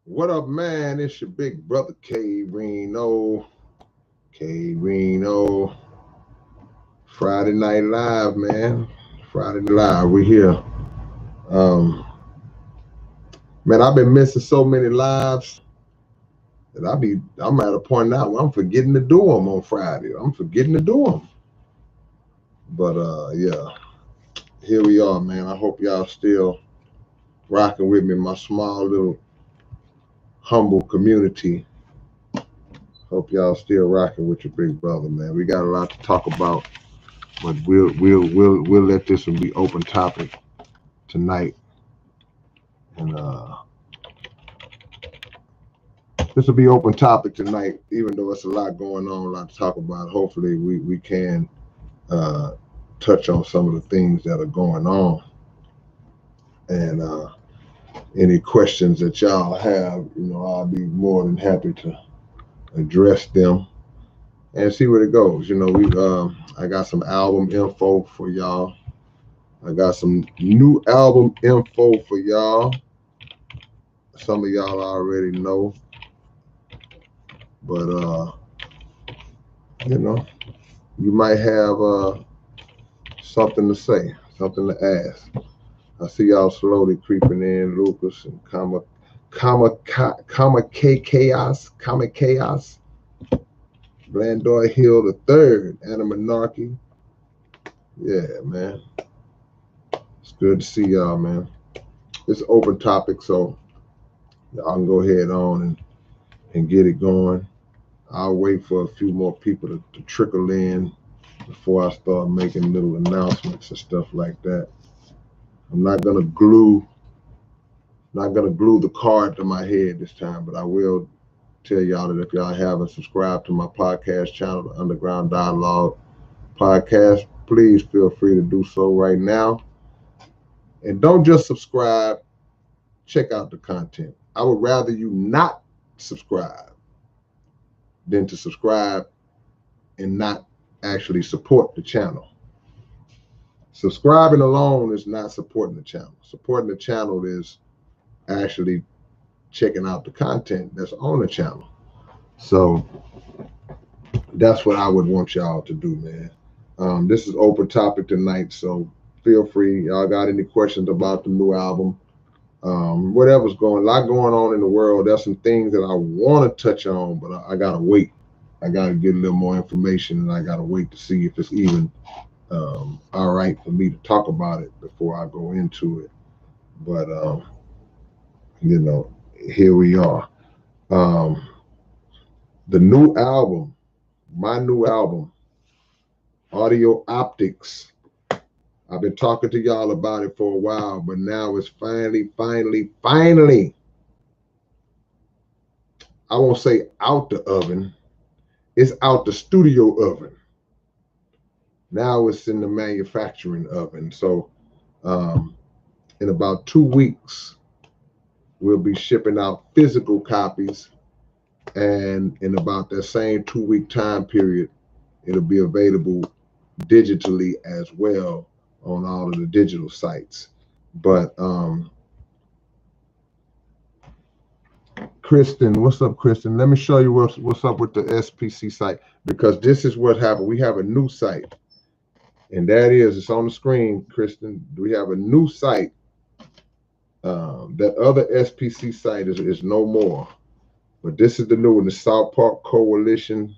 What up, man? It's your big brother K-Rino. K-Rino. Friday Night Live, man. Friday Night Live. We here. Um, man, I've been missing so many lives that I'm at a point now where I'm forgetting to do them on Friday. I'm forgetting to do them. But yeah, here we are, man. I hope y'all still rocking with me, my small little humble community. Hope y'all still rocking with your big brother, man. We got a lot to talk about. But we'll let this one be open topic tonight, and this will be open topic tonight. Even though it's a lot going on, a lot to talk about. Hopefully, we can uh, touch on some of the things that are going on, and any questions that y'all have, I'll be more than happy to address them and see where it goes. I got some album info for y'all. I got some new album info for y'all. Some of y'all already know, but you might have something to say, something to ask. I see y'all slowly creeping in, Lucas and comma chaos, Blandor Hill the third, Anna Monarchy. Yeah, man. It's good to see y'all, man. It's an open topic, so y'all can go ahead on and get it going. I'll wait for a few more people to trickle in before I start making little announcements and stuff like that. I'm not gonna glue the card to my head this time, but I will tell y'all that if y'all haven't subscribed to my podcast channel, the Underground Dialogue Podcast, please feel free to do so right now. And don't just subscribe, check out the content. I would rather you not subscribe than to subscribe and not actually support the channel. Subscribing alone is not supporting the channel. Supporting the channel is actually checking out the content that's on the channel. So that's what I would want y'all to do, man. This is open topic tonight, so feel free. Y'all got any questions about the new album? Whatever's a lot going on in the world. There's some things that I want to touch on, but I gotta wait. I gotta get a little more information, and I gotta wait to see if it's even all right for me to talk about it before I go into it. But here we are. The new album, my new album, Audio Optics. I've been talking to y'all about it for a while, but now it's finally, I won't say out the oven. It's out the studio oven. Now it's in the manufacturing oven. So in about 2 weeks, we'll be shipping out physical copies. And in about that same 2-week time period, it'll be available digitally as well on all of the digital sites. But Kristen, what's up, Kristen? Let me show you what's up with the SPC site, because this is what happened. We have a new site, and it's on the screen, Kristen. We have a new site. That other SPC site is no more, but this is the new one, the South Park Coalition.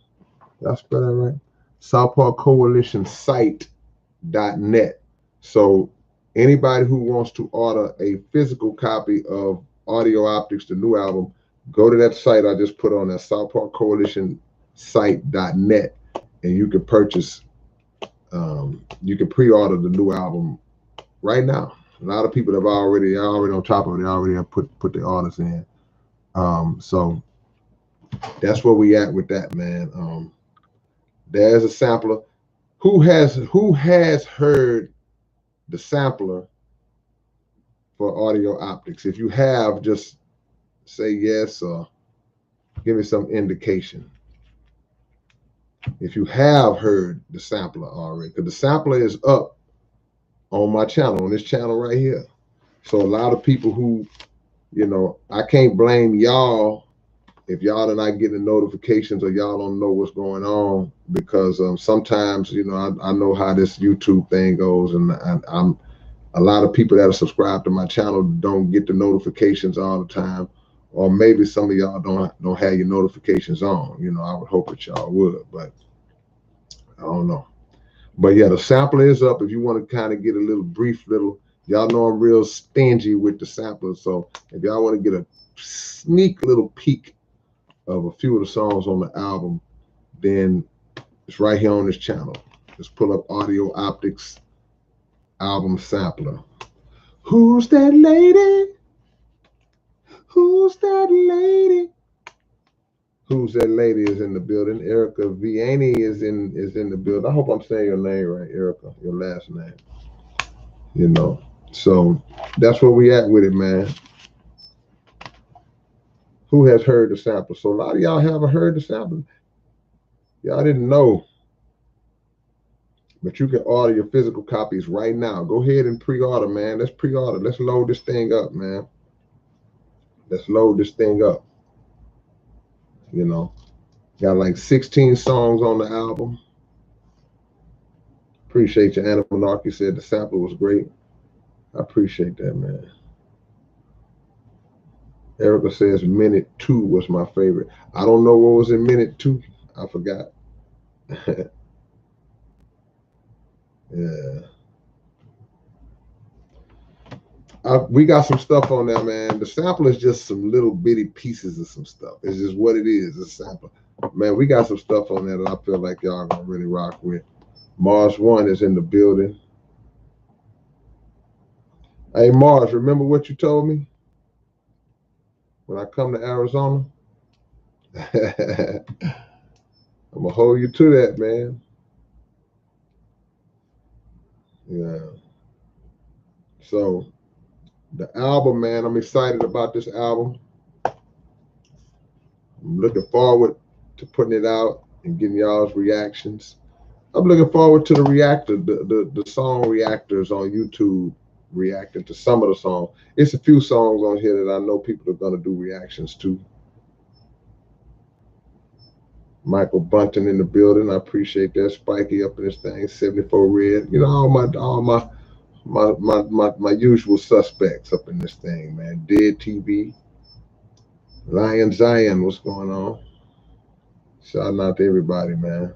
Did I spell that right? South Park Coalition site.net. So anybody who wants to order a physical copy of Audio Optics, the new album, go to that site I just put on, that South Park Coalition site.net, and you can purchase, you can pre-order the new album right now. A lot of people have already on top of it. They already have put their orders in. So that's where we at with that, man. There's a sampler. Who has heard the sampler for Audio Optics? If you have, just say yes or give me some indication. If you have heard the sampler already, because the sampler is up on my channel, on this channel right here. So a lot of people who, I can't blame y'all if y'all are not getting notifications or y'all don't know what's going on, because sometimes I know how this YouTube thing goes, and I'm a lot of people that are subscribed to my channel don't get the notifications all the time, or maybe some of y'all don't have your notifications on. I would hope that y'all would, but I don't know. But yeah, the sampler is up if you want to kind of get a little brief little. Y'all know I'm real stingy with the samplers, so if y'all want to get a sneak little peek of a few of the songs on the album, then it's right here on this channel. Just pull up Audio Optics album sampler. Who's that lady? Who's that lady? Who's that lady is in the building. Erica Vianney is in the building. I hope I'm saying your name right, Erica, your last name. So that's where we at with it, man. Who has heard the sample? So a lot of y'all haven't heard the sample. Y'all didn't know. But you can order your physical copies right now. Go ahead and pre-order, man. Let's pre-order. Let's load this thing up, man. Let's load this thing up. Got like 16 songs on the album. Appreciate you. Anna Monarchy said the sample was great. I appreciate that, man. Erica says minute 2 was my favorite. I don't know what was in minute 2. I forgot. Yeah. We got some stuff on there, man. The sample is just some little bitty pieces of some stuff. It's just what it is. It's a sample. Man, we got some stuff on there that I feel like y'all gonna really rock with. Mars 1 is in the building. Hey, Mars, remember what you told me when I come to Arizona? I'm gonna hold you to that, man. Yeah. So the album, man, I'm excited about this album. I'm looking forward to putting it out and getting y'all's reactions. I'm looking forward to the song reactors on YouTube reacting to some of the songs. It's a few songs on here that I know people are gonna do reactions to. Michael Bunton in the building. I appreciate that. Spiky up in this thing. 74 Red. All my usual suspects up in this thing, man. Dead TV. Lion Zion, what's going on? Shouting out to everybody, man.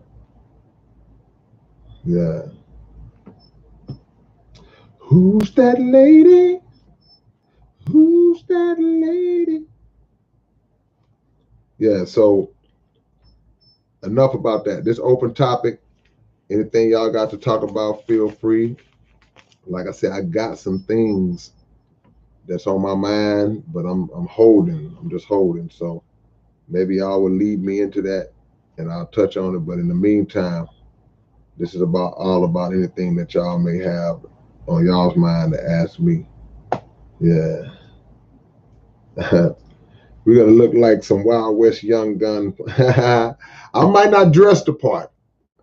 Yeah. Who's that lady? Who's that lady? Yeah, so enough about that. This open topic, anything y'all got to talk about, feel free. Like I said, I got some things that's on my mind, but I'm holding. I'm just holding. So maybe y'all will lead me into that and I'll touch on it. But in the meantime, this is all about anything that y'all may have on y'all's mind to ask me. Yeah. We're gonna look like some Wild West young gun. I might not dress the part.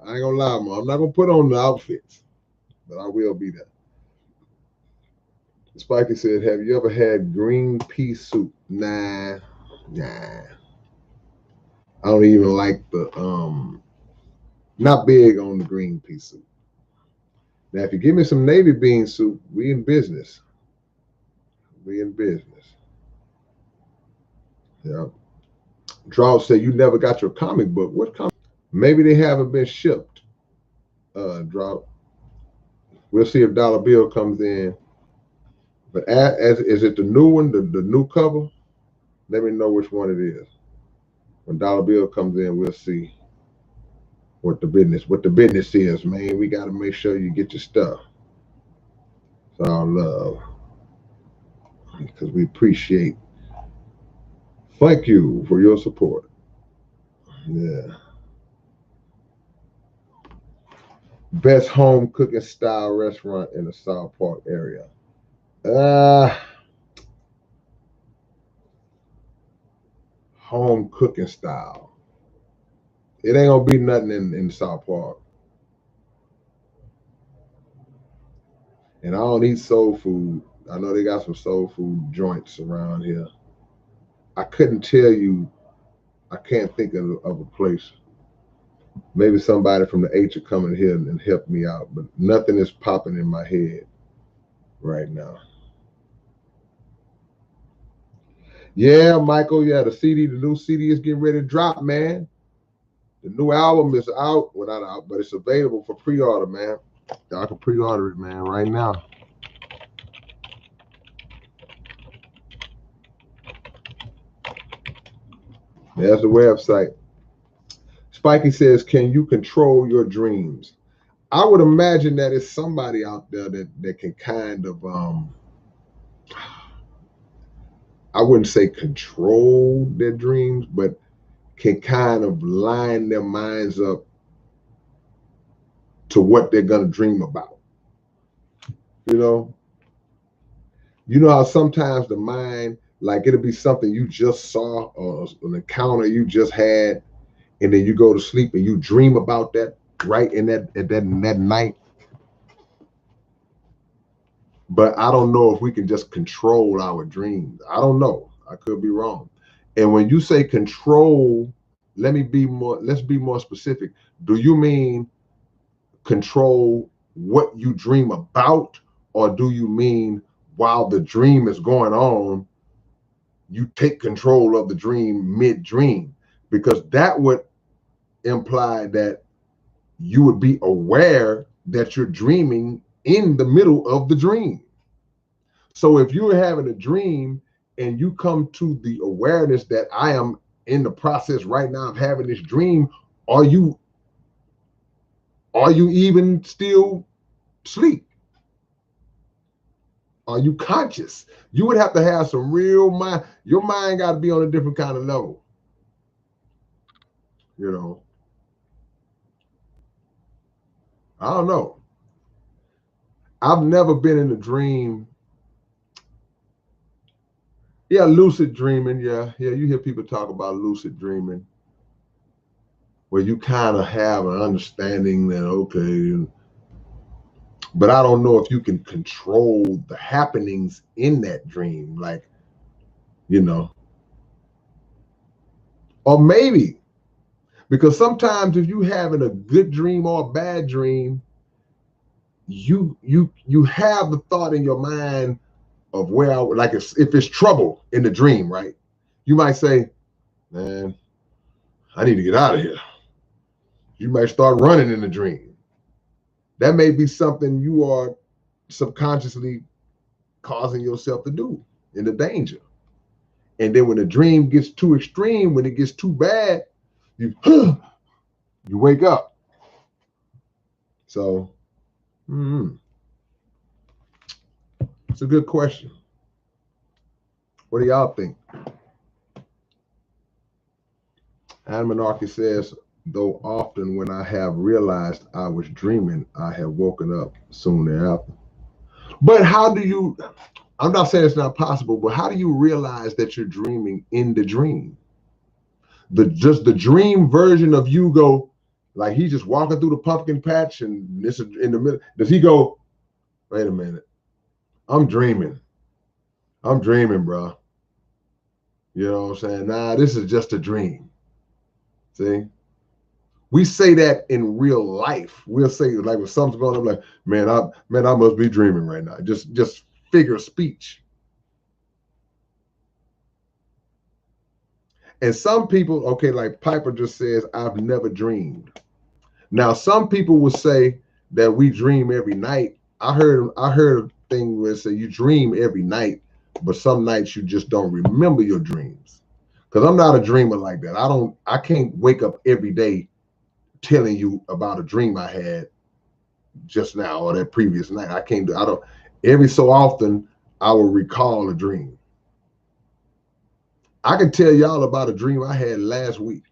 I ain't gonna lie, man. I'm not gonna put on the outfits, but I will be there. Spiky said, "Have you ever had green pea soup?" Nah. I don't even like not big on the green pea soup. Now, if you give me some navy bean soup, we in business. We in business. Yeah. Drought said, "You never got your comic book. What comic? Maybe they haven't been shipped." Drought. We'll see if Dollar Bill comes in. But is it the new one, the new cover? Let me know which one it is. When Dollar Bill comes in, we'll see what the business is, man. We got to make sure you get your stuff. It's all love, because we appreciate. Thank you for your support. Yeah. Best home cooking style restaurant in the South Park area. Home cooking style. It ain't gonna be nothing in South Park. And I don't eat soul food. I know they got some soul food joints around here. I couldn't tell you. I can't think of a place. Maybe somebody from the H will come in here and help me out, but nothing is popping in my head right now. Yeah, Michael. Yeah, the new CD is getting ready to drop, man. The new album is out. Well, not out, but it's available for pre-order, man. Y'all can pre-order it, man, right now. There's the website. Spiky says, can you control your dreams? I would imagine that it's somebody out there that can kind of, I wouldn't say control their dreams, but can kind of line their minds up to what they're going to dream about. You know how sometimes the mind, like it'll be something you just saw or an encounter you just had, and then you go to sleep and you dream about that right in that night. But I don't know if we can just control our dreams. I don't know. I could be wrong. And when you say control, let's be more specific. Do you mean control what you dream about, or do you mean while the dream is going on, you take control of the dream mid-dream? Because that would imply that you would be aware that you're dreaming in the middle of the dream. So if you're having a dream and you come to the awareness that I am in the process right now of having this dream, are you even still asleep? Are you conscious? You would have to have some real mind. Your mind got to be on a different kind of level. I don't know. I've never been in a dream. Yeah, lucid dreaming. Yeah. You hear people talk about lucid dreaming, where you kind of have an understanding that, okay, but I don't know if you can control the happenings in that dream, like, or maybe, because sometimes if you having a good dream or a bad dream, you have the thought in your mind of where, like if it's trouble in the dream, right? You might say, man, I need to get out of here. You might start running in the dream. That may be something you are subconsciously causing yourself to do in the danger. And then when the dream gets too extreme, when it gets too bad, you wake up. So it's a good question. What do y'all think? Anarchy says, though often when I have realized I was dreaming, I have woken up soon thereafter. But how do you, I'm not saying it's not possible, but how do you realize that you're dreaming in the dream? Just the dream version of you go, like he's just walking through the pumpkin patch and this is in the middle. Does he go, wait a minute, I'm dreaming, bro. You know what I'm saying? Nah, this is just a dream. See? We say that in real life. We'll say, like when something's going on, like, man, I must be dreaming right now. Just figure of speech. And some people, okay, like Piper just says, I've never dreamed. Now, some people will say that we dream every night. I heard a thing where it say you dream every night, but some nights you just don't remember your dreams. Because I'm not a dreamer like that. I can't wake up every day telling you about a dream I had just now or that previous night. Every so often I will recall a dream. I can tell y'all about a dream I had last week.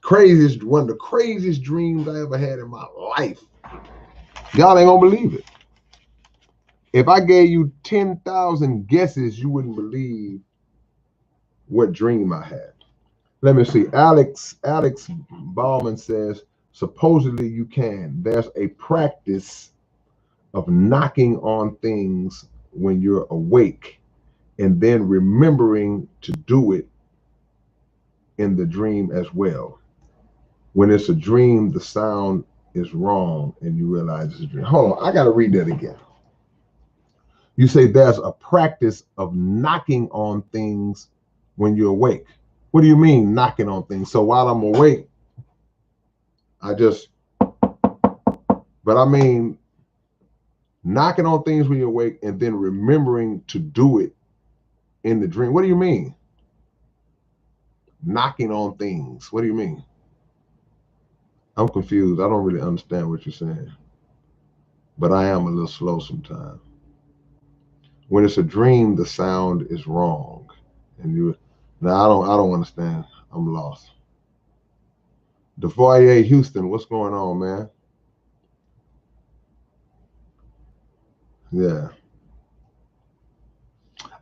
One of the craziest dreams I ever had in my life. Y'all ain't gonna believe it. If I gave you 10,000 guesses, you wouldn't believe what dream I had. Let me see. Alex Ballman says, supposedly you can. There's a practice of knocking on things when you're awake and then remembering to do it in the dream as well. When it's a dream, the sound is wrong and you realize it's a dream. Hold on, I got to read that again. You say there's a practice of knocking on things when you're awake. What do you mean knocking on things? So while I'm awake, but I mean knocking on things when you're awake and then remembering to do it in the dream. What do you mean? Knocking on things. What do you mean? I'm confused. I don't really understand what you're saying. But I am a little slow sometimes. When it's a dream, the sound is wrong. And I don't understand. I'm lost. DeVoyer Houston, what's going on, man? Yeah.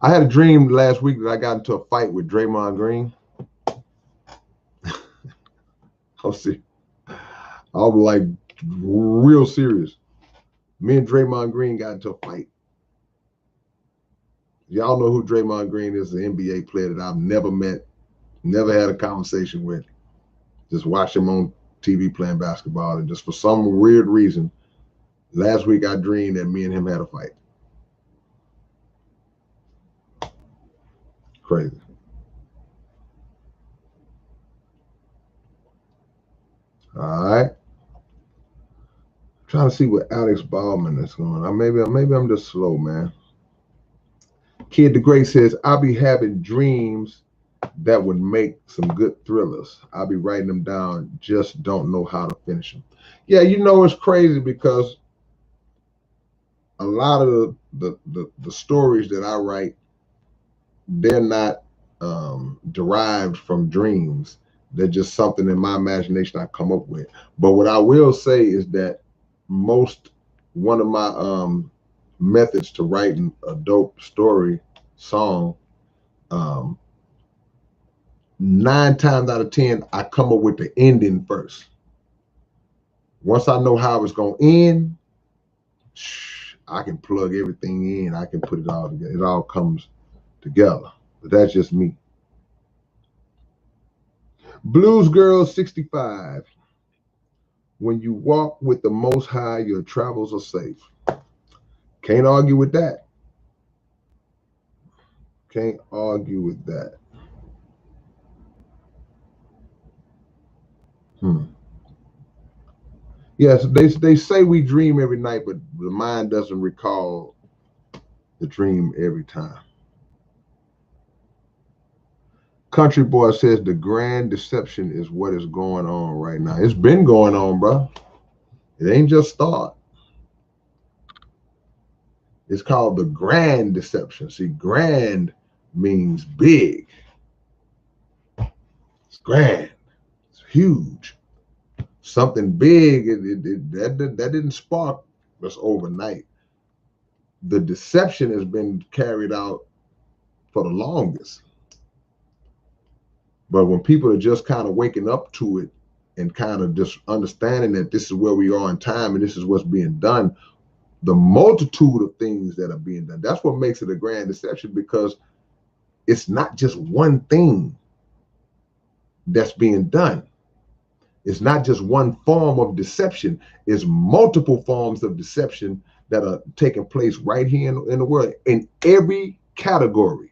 I had a dream last week that I got into a fight with Draymond Green. I'm like real serious. Me and Draymond Green got into a fight. Y'all know who Draymond Green is, the NBA player that I've never met, never had a conversation with. Just watch him on TV playing basketball. And just for some weird reason, last week I dreamed that me and him had a fight. Crazy. All right. Trying to see what Alex Baldwin is going on. Maybe I'm just slow, man. Kid the Great says, I'll be having dreams that would make some good thrillers. I'll be writing them down, just don't know how to finish them. Yeah, it's crazy because a lot of the stories that I write, they're not derived from dreams. They're just something in my imagination I come up with. But what I will say is that one of my methods to writing a dope story song, 9 times out of 10, I come up with the ending first. Once I know how it's going to end, I can plug everything in. I can put it all together. It all comes together. But that's just me. Blues Girl 65. When you walk with the Most High, your travels are safe. Can't argue with that. Can't argue with that. Yes, they say we dream every night, but the mind doesn't recall the dream every time. Country Boy says the grand deception is what is going on right now. It's been going on, bro. It ain't just start. It's called the grand deception. See, grand means big. It's grand. It's huge. Something big. That didn't spark us overnight. The deception has been carried out for the longest. But when people are just kind of waking up to it and kind of just understanding that this is where we are in time and this is what's being done, the multitude of things that are being done, that's what makes it a grand deception, because it's not just one thing that's being done. It's not just one form of deception. It's multiple forms of deception that are taking place right here in the world, in every category.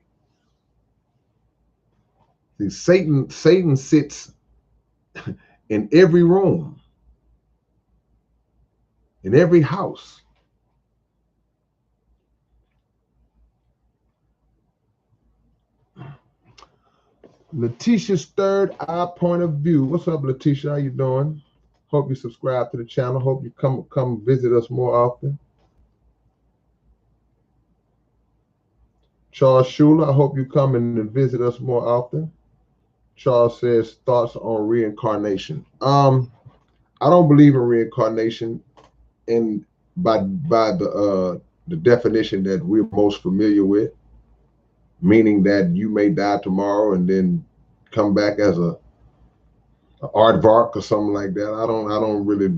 See, Satan sits in every room, in every house. Letitia's third eye point of view. What's up, Letitia? How you doing? Hope you subscribe to the channel. Hope you come visit us more often. Charles Schuler, I hope you come and visit us more often. Charles says thoughts on reincarnation. I don't believe in reincarnation, and by the definition that we're most familiar with, meaning that you may die tomorrow and then come back as a aardvark or something like that. I don't really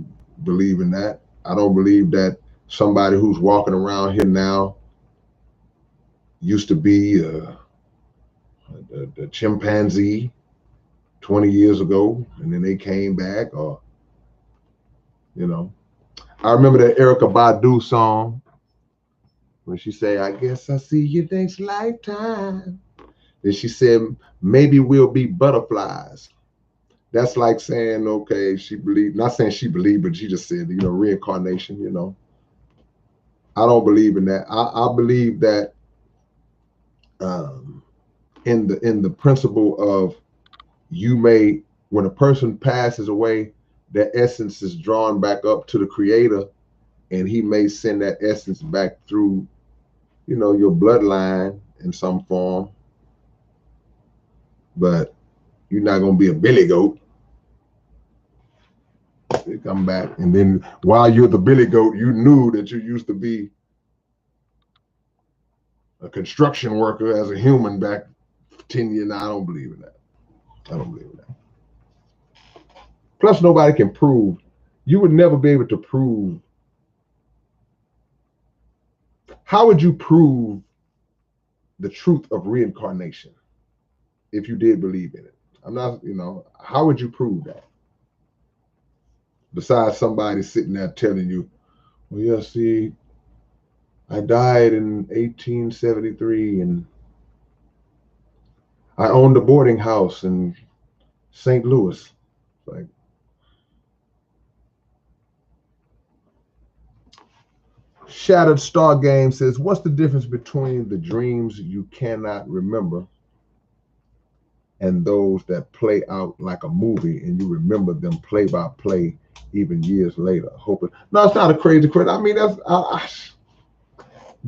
believe in that. I don't believe that somebody who's walking around here now used to be the chimpanzee 20 years ago, and then they came back, or, you know. I remember that Erykah Badu song when she say, I guess I see you next lifetime. And she said, maybe we'll be butterflies. That's like saying, okay, she believed, not saying she believed, but she just said, you know, reincarnation, you know. I don't believe in that. I believe that in the principle of, you may, when a person passes away, their essence is drawn back up to the creator, and he may send that essence back through, you know, your bloodline in some form. But you're not going to be a billy goat. They come back, and then while you're the billy goat, you knew that you used to be a construction worker as a human back 10 years. Now, I don't believe in that. I don't believe in that. Plus, nobody can prove. You would never be able to prove. How would you prove the truth of reincarnation if you did believe in it? I'm not, you know, how would you prove that? Besides somebody sitting there telling you, well, yeah, see, I died in 1873 and I owned a boarding house in St. Louis. Like, Shattered Star Game says, what's the difference between the dreams you cannot remember and those that play out like a movie and you remember them play by play even years later? Hoping. No, it's not a crazy question. I mean, that's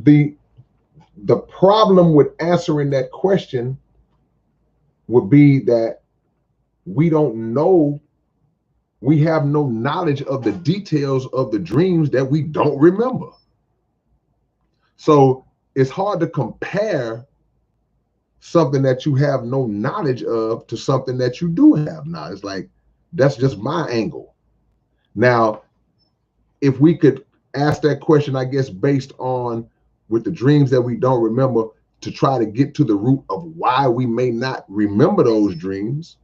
the problem with answering that question would be that we don't know, we have no knowledge of the details of the dreams that we don't remember. So it's hard to compare something that you have no knowledge of to something that you do have knowledge. It's like, that's just my angle. Now, if we could ask that question, I guess, based on with the dreams that we don't remember, to try to get to the root of why we may not remember those dreams,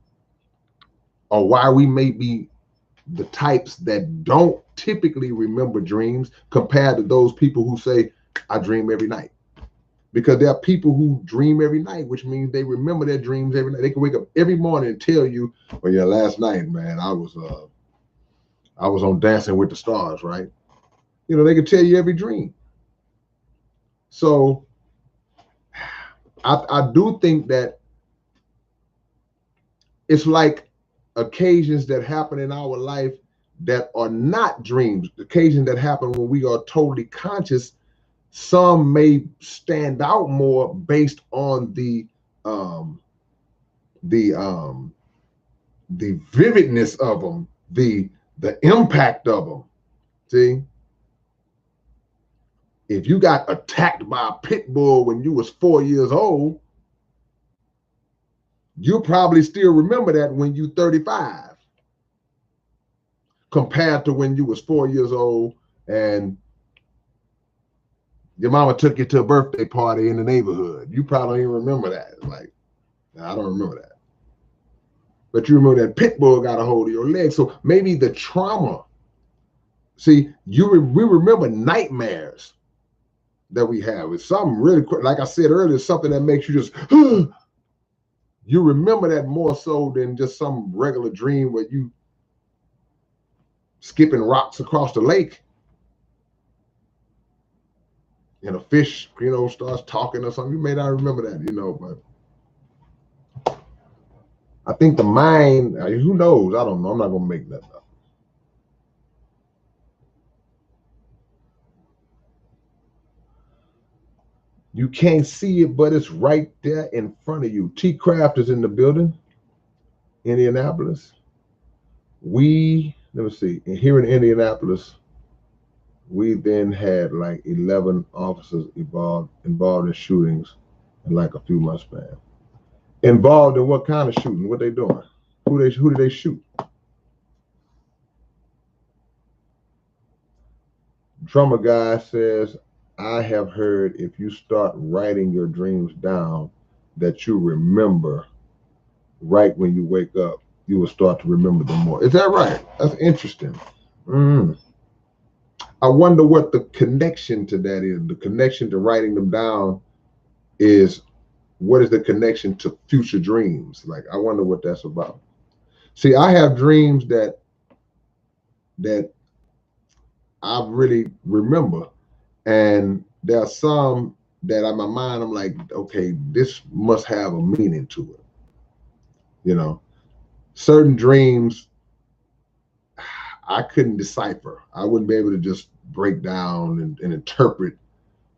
or why we may be the types that don't typically remember dreams compared to those people who say, I dream every night. Because there are people who dream every night, which means they remember their dreams every night. They can wake up every morning and tell you, well, yeah, last night, man, I was on Dancing with the Stars, right? You know, they can tell you every dream. So I do think that it's like occasions that happen in our life that are not dreams, occasions that happen when we are totally conscious. Some may stand out more based on the vividness of them, the impact of them. See, if you got attacked by a pit bull when you was 4 years old, you'll probably still remember that when you 35, compared to when you was 4 years old and your mama took you to a birthday party in the neighborhood. You probably don't even remember that. Like, I don't remember that. But you remember that pit bull got a hold of your leg. So maybe the trauma. See, we remember nightmares that we have. It's something really quick. Like I said earlier, something that makes you just, you remember that more so than just some regular dream where you skipping rocks across the lake and a fish, you know, starts talking or something. You may not remember that, you know, but I think the mind, who knows? I don't know. I'm not going to make that up. You can't see it, but it's right there in front of you. T Craft is in the building, Indianapolis. Let me see. And here in Indianapolis, we then had like 11 officers involved in shootings in like a few months span. Involved in what kind of shooting? What they doing? Who did they shoot? Drummer guy says, I have heard if you start writing your dreams down, that you remember right when you wake up, you will start to remember them more. Is that right? That's interesting. Mm. I wonder what the connection to that is. The connection to writing them down is, what is the connection to future dreams? Like, I wonder what that's about. See, I have dreams that I really remember, and there are some that in my mind I'm like, okay, this must have a meaning to it. You know, certain dreams I couldn't decipher. I wouldn't be able to just break down and interpret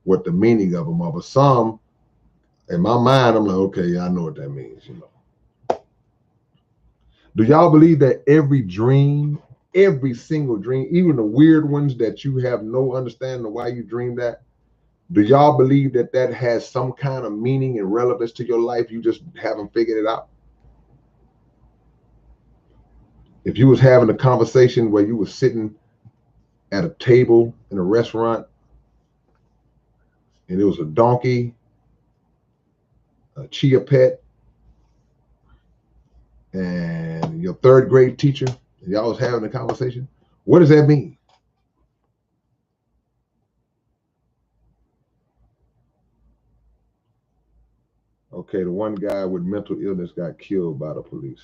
what the meaning of them are. But some, in my mind, I'm like, okay, yeah, I know what that means. You know, do y'all believe that every single dream, even the weird ones that you have no understanding of why you dream that, do y'all believe that that has some kind of meaning and relevance to your life? You just haven't figured it out. If you was having a conversation where you were sitting at a table in a restaurant and it was a donkey, a chia pet, and your third grade teacher, and y'all was having a conversation, what does that mean? Okay, the one guy with mental illness got killed by the police.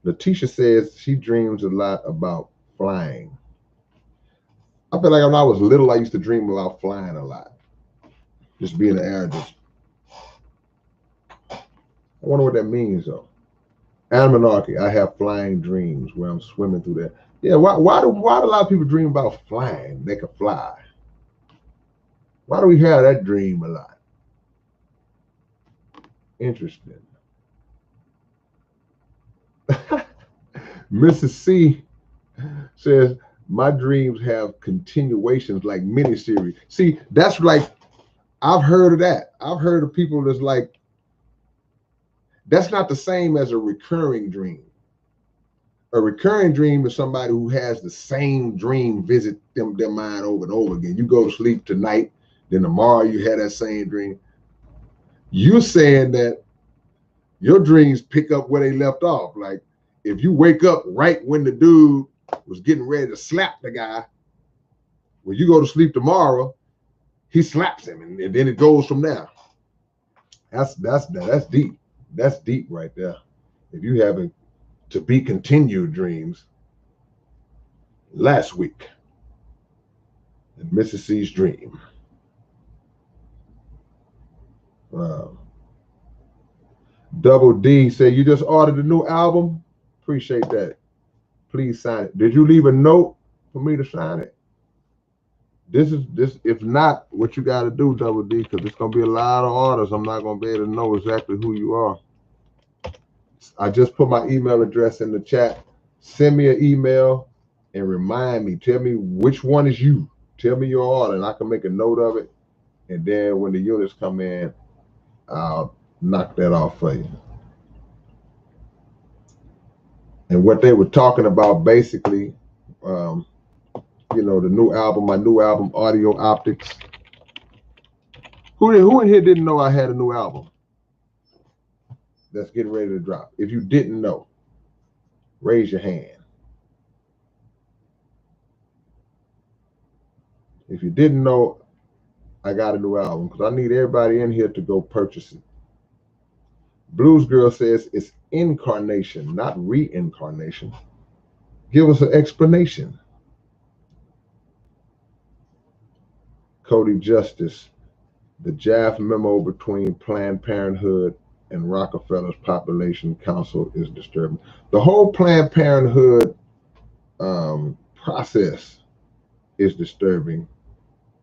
Letitia says she dreams a lot about flying. I feel like when I was little, I used to dream about flying a lot. Just be in the air, just, I wonder what that means though. Anunnaki, I have flying dreams where I'm swimming through that. Yeah, why do a lot of people dream about flying? They could fly. Why do we have that dream a lot? Interesting. Mrs. C says, my dreams have continuations like miniseries. See, that's like, I've heard of that. I've heard of people that's like, that's not the same as a recurring dream. A recurring dream is somebody who has the same dream visit their mind over and over again. You go to sleep tonight, then tomorrow you had that same dream. You're saying that your dreams pick up where they left off. Like, if you wake up right when the dude was getting ready to slap the guy, when you go to sleep tomorrow, he slaps him, and then it goes from there. That's deep. That's deep right there. If you having to be continued dreams, last week in Mrs. C's dream. Wow. Double D said, you just ordered a new album? Appreciate that. Please sign it. Did you leave a note for me to sign it? This, if not, what you got to do, Double D, because it's going to be a lot of orders. I'm not going to be able to know exactly who you are. I just put my email address in the chat. Send me an email and remind me. Tell me which one is you. Tell me your order, and I can make a note of it. And then when the units come in, I'll knock that off for you. And what they were talking about basically, you know, the new album, my new album, Audio Optics. Who in here didn't know I had a new album that's getting ready to drop? If you didn't know, raise your hand. If you didn't know, I got a new album, because I need everybody in here to go purchase it. Blues Girl says it's incarnation, not reincarnation. Give us an explanation. Cody Justice, the JAF memo between Planned Parenthood and Rockefeller's Population Council is disturbing. The whole Planned Parenthood process is disturbing,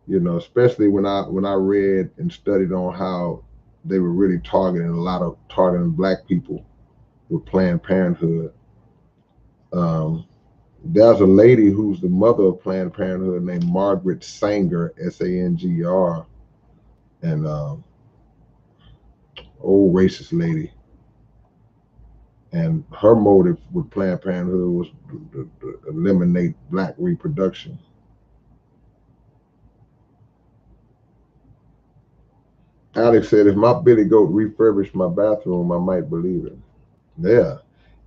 you know, especially when I read and studied on how they were really targeting Black people with Planned Parenthood. There's a lady who's the mother of Planned Parenthood named Margaret Sanger, Sanger, and old racist lady. And her motive with Planned Parenthood was to eliminate Black reproduction. Alex said, if my billy goat refurbished my bathroom, I might believe it. Yeah.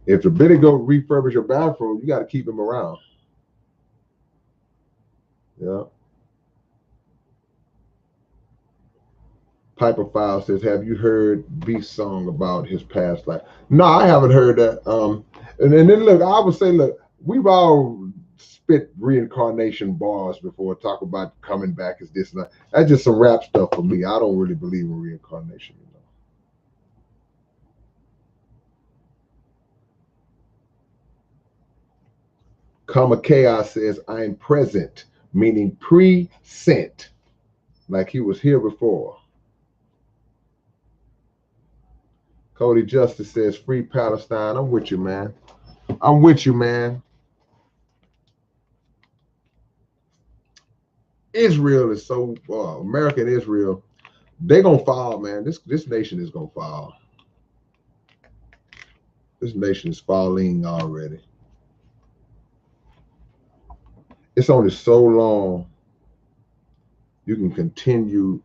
If the billy goat refurbish your bathroom, you got to keep him around. Yeah. Piper File says, have you heard Beast's song about his past life? No, I haven't heard that. And then look, I would say, look, we've all spit reincarnation bars before, talk about coming back as this and that. That's just some rap stuff for me. I don't really believe in reincarnation, you know. Comma Chaos says, I'm present, meaning pre-sent, like he was here before. Cody Justice says, free Palestine. I'm with you, man. I'm with you, man. Israel is so, America and Israel, they gonna fall, man. This nation is gonna fall. This nation is falling already. It's only so long you can continue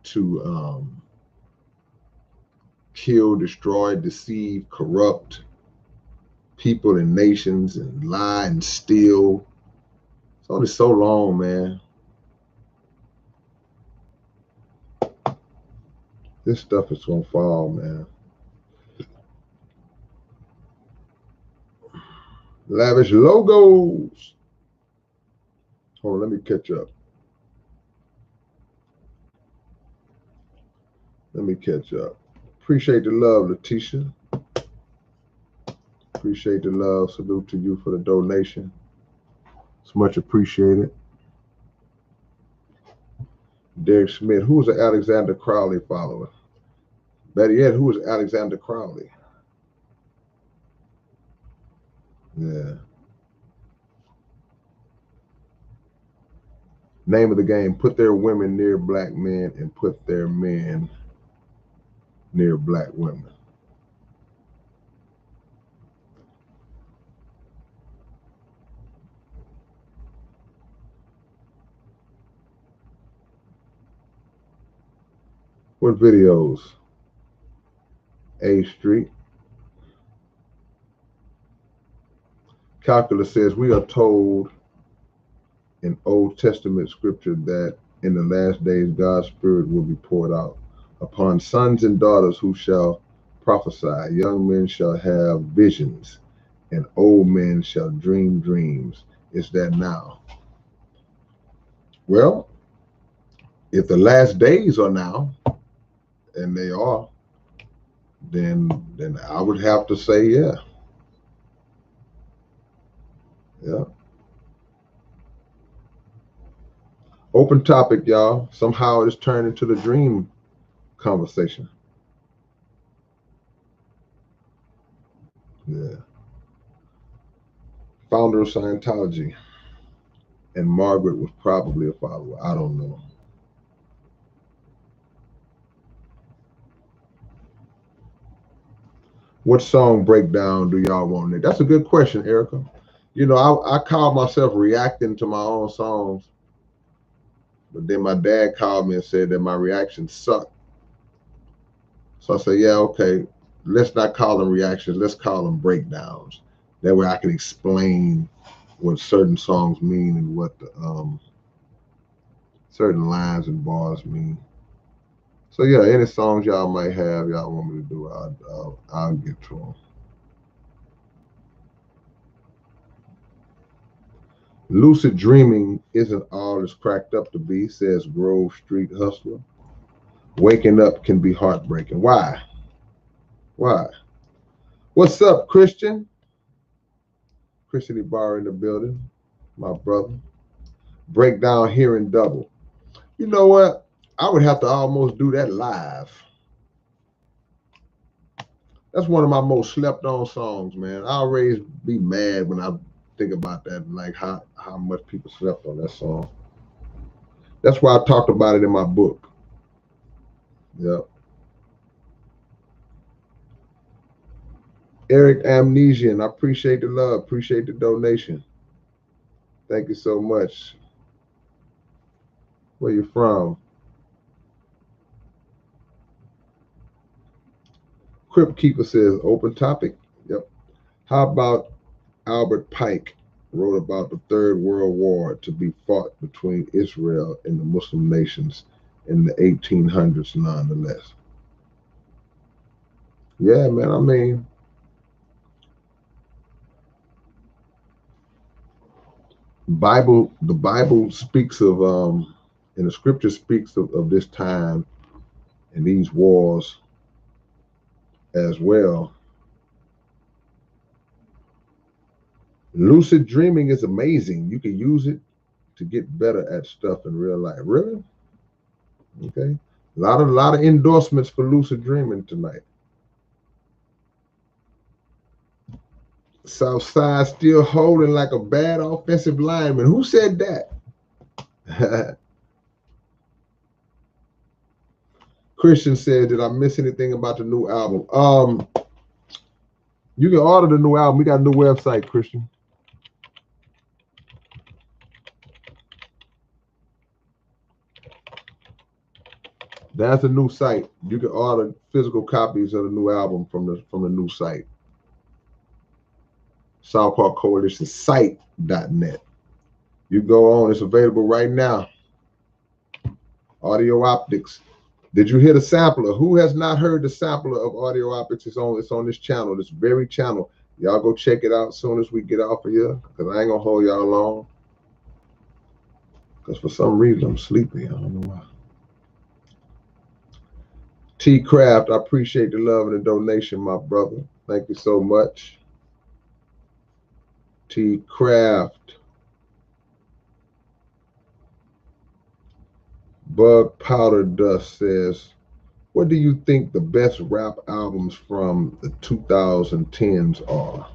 to kill, destroy, deceive, corrupt people and nations and lie and steal. It's only so long, man. This stuff is gonna fall, man. Lavish logos. Hold on, let me catch up. Let me catch up. Appreciate the love, Letitia. Appreciate the love. Salute to you for the donation. It's much appreciated. Derek Smith, who is an Alexander Crowley follower? Better yet, who is Alexander Crowley? Yeah. Name of the game, put their women near black men and put their men near black women. What videos? A Street. Calculus says we are told in Old Testament scripture that in the last days God's Spirit will be poured out upon sons and daughters who shall prophesy. Young men shall have visions, and old men shall dream dreams. Is that now? Well, if the last days are now, and they are, then I would have to say, yeah. Yeah. Open topic, y'all. Somehow it's turned into the dream conversation. Yeah. Founder of Scientology. And Margaret was probably a follower. I don't know. What song breakdown do y'all want? That's a good question, Erica. You know, I call myself reacting to my own songs, but then my dad called me and said that my reactions suck. So I said, yeah, okay, let's not call them reactions. Let's call them breakdowns. That way I can explain what certain songs mean and what the, certain lines and bars mean. So yeah, any songs y'all might have, y'all want me to do, I'll get to them. Lucid dreaming isn't all it's cracked up to be, says Grove Street Hustler. Waking up can be heartbreaking. Why? Why? What's up, Christian? Christian Ibarra in the building, my brother. Breakdown hearing double. You know what? I would have to almost do that live. That's one of my most slept on songs, man. I always be mad when I think about that, like how much people slept on that song. That's why I talked about it in my book. Yep. Eric Amnesian, I appreciate the love, appreciate the donation. Thank you so much. Where you from? Crypt Keeper says, open topic. Yep. How about Albert Pike wrote about the Third World War to be fought between Israel and the Muslim nations in the 1800s nonetheless? Yeah, man, I mean, the Bible speaks of, and the scripture speaks of this time and these wars as well. Lucid dreaming is amazing. You can use it to get better at stuff in real life. Really? Okay. A lot of endorsements for lucid dreaming tonight. Southside still holding like a bad offensive lineman. Who said that? Christian said, did I miss anything about the new album? You can order the new album. We got a new website, Christian. That's a new site. You can order physical copies of the new album from the new site. South Park Coalition site.net. You go on, it's available right now. Audio Optics. Did you hear the sampler? Who has not heard the sampler of Audio Optics? It's on this channel, this very channel. Y'all go check it out as soon as we get off of here, because I ain't gonna hold y'all long. Because for some reason I'm sleepy. I don't know why. T Craft, I appreciate the love and the donation, my brother. Thank you so much. T Craft. Bug Powder Dust says, what do you think the best rap albums from the 2010s are?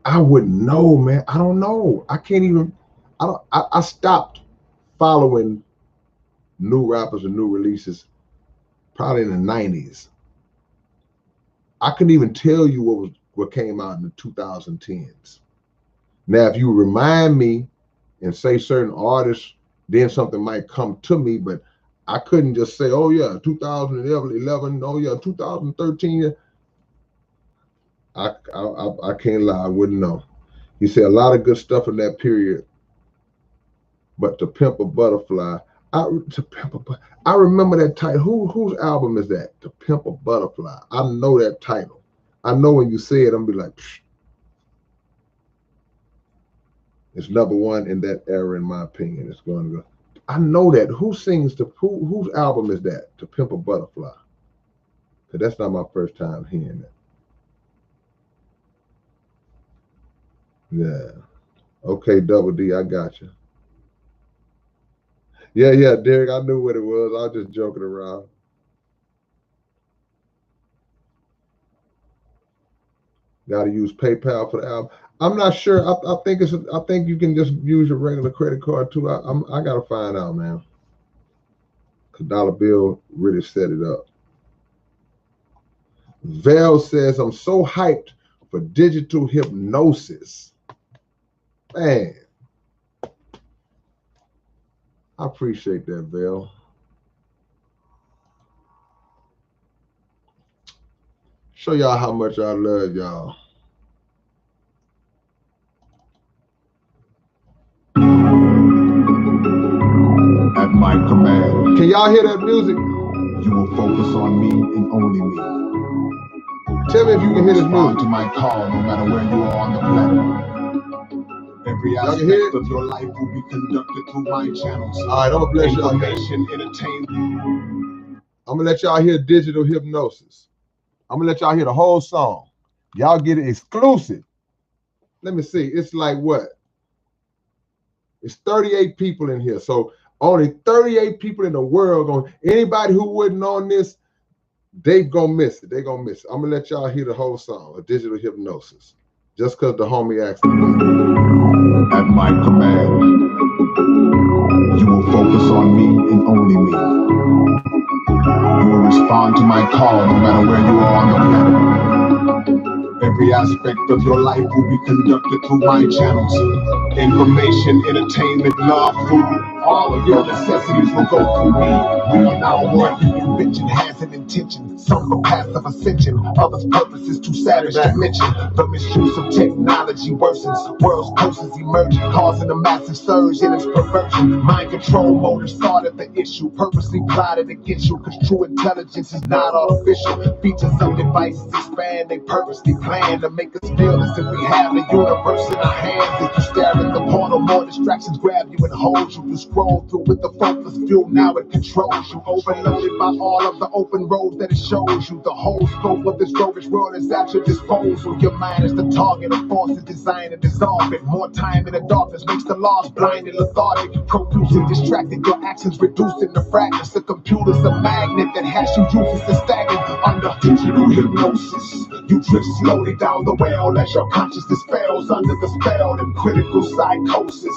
I wouldn't know, man. I don't know. I can't even, I stopped following new rappers and new releases probably in the 90s. I couldn't even tell you what came out in the 2010s. Now, if you remind me and say certain artists, then something might come to me, but I couldn't just say, oh yeah, 2011, oh yeah, 2013. I can't lie, I wouldn't know. He said a lot of good stuff in that period, but To Pimp a Butterfly, I remember that title. Whose album is that? To Pimp a Butterfly. I know that title. I know when you say it, I'm gonna be like, psh. It's number one in that era, in my opinion. It's going to go. I know that. Who sings whose album is that? To Pimp a Butterfly. Because that's not my first time hearing that. Yeah. Okay, Double D, I got you. Yeah, Derek, I knew what it was. I was just joking around. Got to use PayPal for the album. I'm not sure. I think you can just use your regular credit card too. I gotta find out, man. Cause Dollar Bill really set it up. Val says, I'm so hyped for digital hypnosis. Man, I appreciate that, Val. Show y'all how much I love y'all. At my command, can y'all hear that music? You will focus on me and only me. Tell me if you can hear this music. To my call, no matter where you are on the planet. Every aspect of your life will be conducted through my channels. All right, I'm gonna bless y'all. Information, entertainment. I'm gonna let y'all hear digital hypnosis. I'm gonna let y'all hear the whole song. Y'all get it exclusive. Let me see. It's like what? It's 38 people in here. So only 38 people in the world going. Anybody who wasn't on this, they gonna miss it. They gonna miss it. I'm gonna let y'all hear the whole song of digital hypnosis. Just because the homie asked me. At my command, you will focus on me and only me. You will respond to my call no matter where you are on the planet. Every aspect of your life will be conducted through my channels. Information, entertainment, love, food, all of your necessities will go through me. We are now one. invention has an intention. Some for passive ascension, others' purpose is too savage to mention. The misuse of technology worsens, world's curses emerging, causing a massive surge in its perversion. Mind control motives started the issue, purposely plotted against you, cause true intelligence is not artificial. Features of devices expand, they purposely plan to make us feel as if we have the universe in our hands. If you stare at the portal, more distractions grab you and hold you. You scroll through with the focus fuel, now it controls you. Overloaded by all of the open roads that it shows you. The whole scope of this roguish world is at your disposal. Your mind is the target of forces designed to dissolve it. More time in the darkness makes the laws blind and lethargic. Confusing, distracted, your actions reducing the fragments. The computer's a magnet that has you useless and stagnant. Under digital hypnosis, you drift slowly down the well as your consciousness fails under the spell and critical psychosis.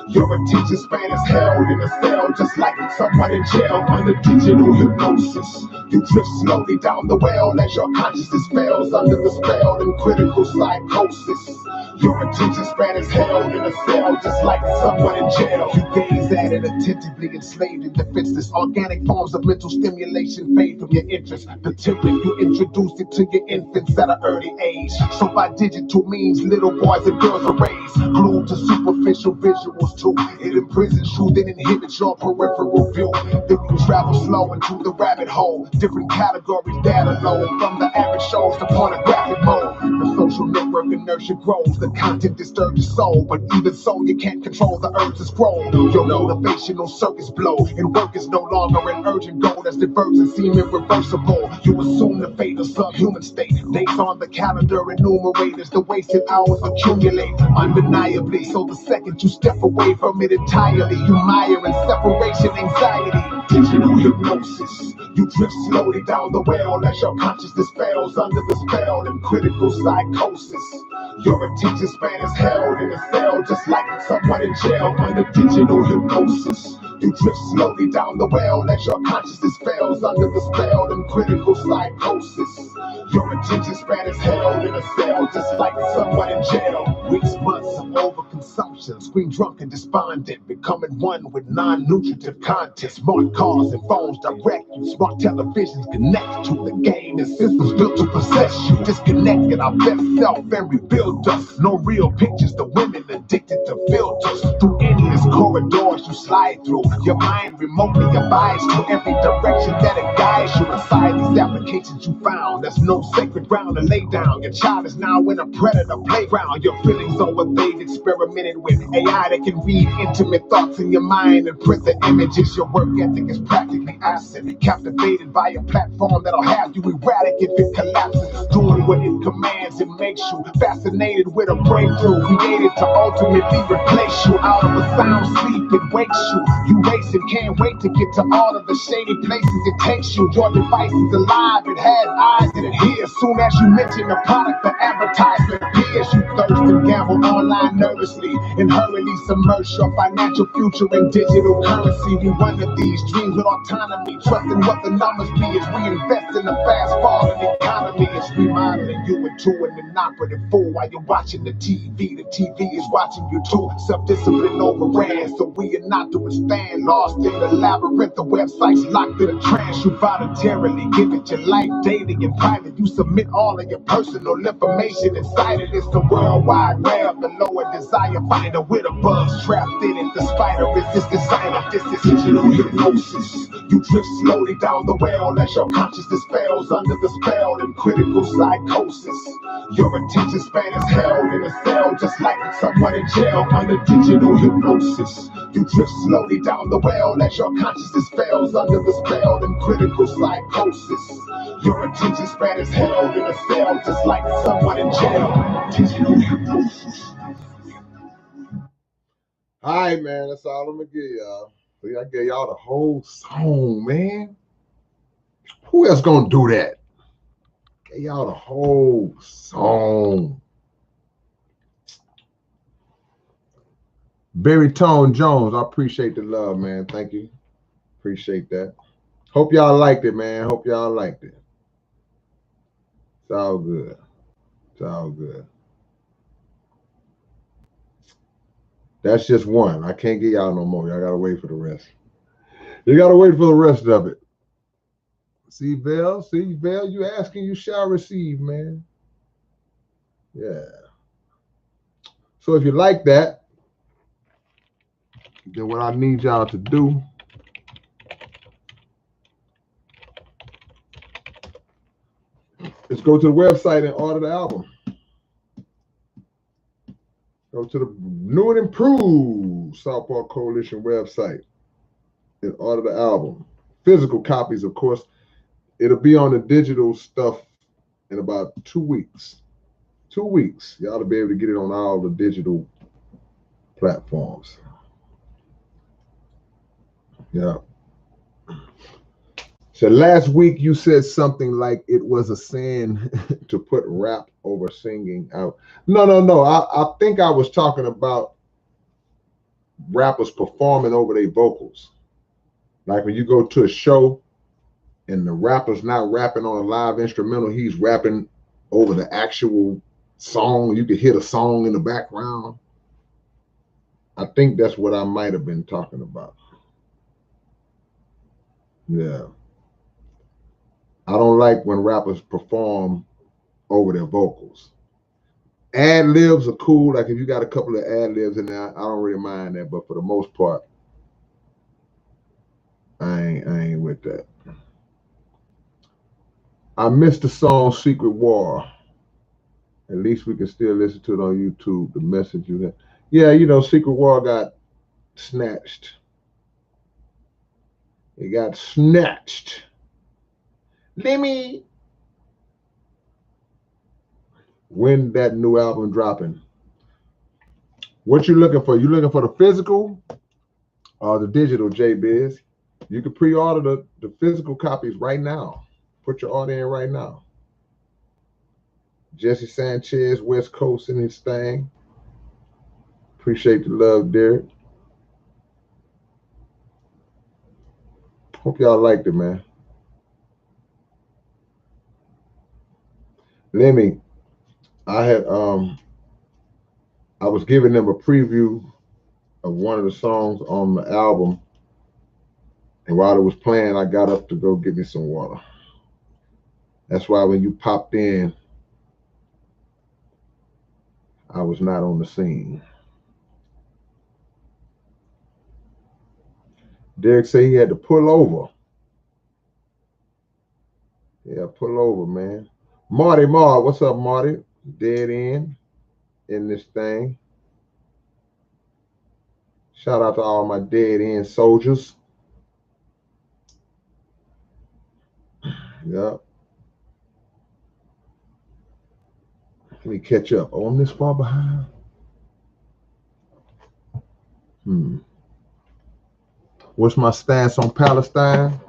Your attention span is held in a cell just like someone in jail under digital hypnosis. You drift slowly down the well as your consciousness fails under the spell and critical psychosis. Your attention span is held in a cell just like someone in jail. You gaze at it attentively, enslaved and defenseless. Organic forms of mental stimulation fade from your interest. The template you introduced it to your infants at an early age. So by digital means, little boys and girls are raised, glued to superficial visuals too. It imprisons you, then inhibits your peripheral view. Then you travel slow into the rabbit hole. Different categories data load, from the average shows to pornographic mode. The social network inertia grows, the content disturbs your soul, but even so you can't control the urge to scroll. Your motivational circuits blow, and work is no longer an urgent goal that's divergent, seem irreversible. You assume the fate of subhuman state. Dates on the calendar enumerate as the wasted hours accumulate undeniably. So the second you step away from it entirely, you mire in separation anxiety. Digital hypnosis, you drift slowly down the well as your consciousness fails under the spell and critical psychosis. Your attention span is held in a cell just like someone in jail under digital hypnosis. You drift slowly down the well as your consciousness fails under the spell and critical psychosis. Your attention span is held in a cell just like someone in jail. Weeks, months of overconsumption, screen drunk and despondent, becoming one with non-nutritive content. Smart cars and phones direct you, smart televisions connect to the game and systems built to possess you. Disconnected our best self and rebuild us. No real pictures, the women addicted to filters. Through endless corridors you slide through, your mind remotely abides to every direction that it guides you. Inside these applications you found, there's no sacred ground to lay down. Your child is now in a predator playground. Your feelings are what they've experimented with. AI that can read intimate thoughts in your mind and print the images. Your work ethic is practically absent, captivated by a platform that'll have you erratic if it collapses. Doing what it commands, it makes you fascinated with a breakthrough created to ultimately replace you. Out of a sound sleep, it wakes you. You race and can't wait to get to all of the shady places it takes you. Your device is alive, it has eyes and it hears. Soon as you mention the product, the advertisement appears. You thirst and gamble online nervously and hurriedly submerge your financial future in digital currency. We run to these dreams with autonomy, trusting what the numbers be as we invest in the fast falling economy. It's remodeling you into an inoperative fool while you're watching the TV. The TV is watching you too. Self-discipline overran, so we are not to withstand. Lost in the labyrinth, the websites locked in a trance. You voluntarily give it your life daily in private. You submit all of your personal information inside it. It's the World Wide Web, the lower desire finder with a buzz trapped in it. The spider is this designer, this is digital hypnosis. You drift slowly down the well as your consciousness fails under the spell and critical psychosis. Your attention span is held in a cell just like someone in jail under digital hypnosis. You drift slowly down the well as your consciousness fails under the spell and critical psychosis. Your attention span is held in a cell just like someone in jail. Digital hypnosis. All right, man. That's all I'm gonna give y'all. See, I gave y'all the whole song, man. Who else gonna do that? Gave y'all the whole song. Barry Tone Jones, I appreciate the love, man. Thank you. Appreciate that. Hope y'all liked it, man. Hope y'all liked it. It's all good. It's all good. That's just one. I can't get y'all no more. Y'all gotta wait for the rest. You gotta wait for the rest of it. See, Vel, you asking, you shall receive, man. Yeah. So if you like that, then what I need y'all to do is go to the website and order the album. Go to the new and improved South Park Coalition website and order the album. Physical copies, of course. It'll be on the digital stuff in about 2 weeks. 2 weeks. Y'all to be able to get it on all the digital platforms. Yeah. So last week you said something like it was a sin to put rap over singing out. No. I think I was talking about rappers performing over their vocals. Like when you go to a show and the rapper's not rapping on a live instrumental, he's rapping over the actual song. You could hear the song in the background. I think that's what I might have been talking about. Yeah. I don't like when rappers perform over their vocals. Ad libs are cool. Like if you got a couple of ad libs in there, I don't really mind that. But for the most part, I ain't with that. I missed the song Secret War. At least we can still listen to it on YouTube. The message you had. Yeah, you know, Secret War got snatched. It got snatched. Lemmy. When that new album dropping? What you looking for? You looking for the physical or the digital, J-Biz? You can pre-order the physical copies right now. Put your order in right now. Jesse Sanchez, West Coast in his thing. Appreciate the love, Derek. Hope y'all liked it, man. Lemmy, I was giving them a preview of one of the songs on the album, and while it was playing, I got up to go get me some water. That's why when you popped in, I was not on the scene. Derek said he had to pull over. Yeah, pull over, man. Marty Mar, what's up, Marty? Dead end in this thing. Shout out to all my dead end soldiers. Yep. Let me catch up. Oh, I'm this far behind. What's my stance on Palestine?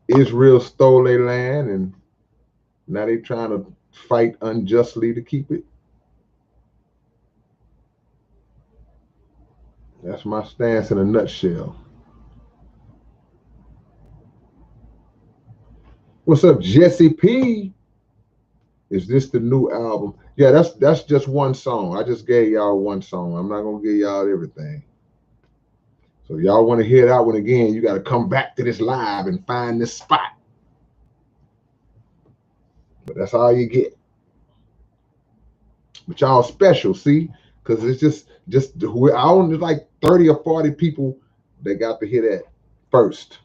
Israel stole their land, and now they trying to fight unjustly to keep it. That's my stance in a nutshell. What's up, Jesse P? Is this the new album? Yeah, that's just one song. I just gave y'all one song. I'm not gonna give y'all everything. So if y'all want to hear that one again, you got to come back to this live and find this spot. But that's all you get. But y'all special, see? Because it's just I only like 30 or 40 people that got to hear that first.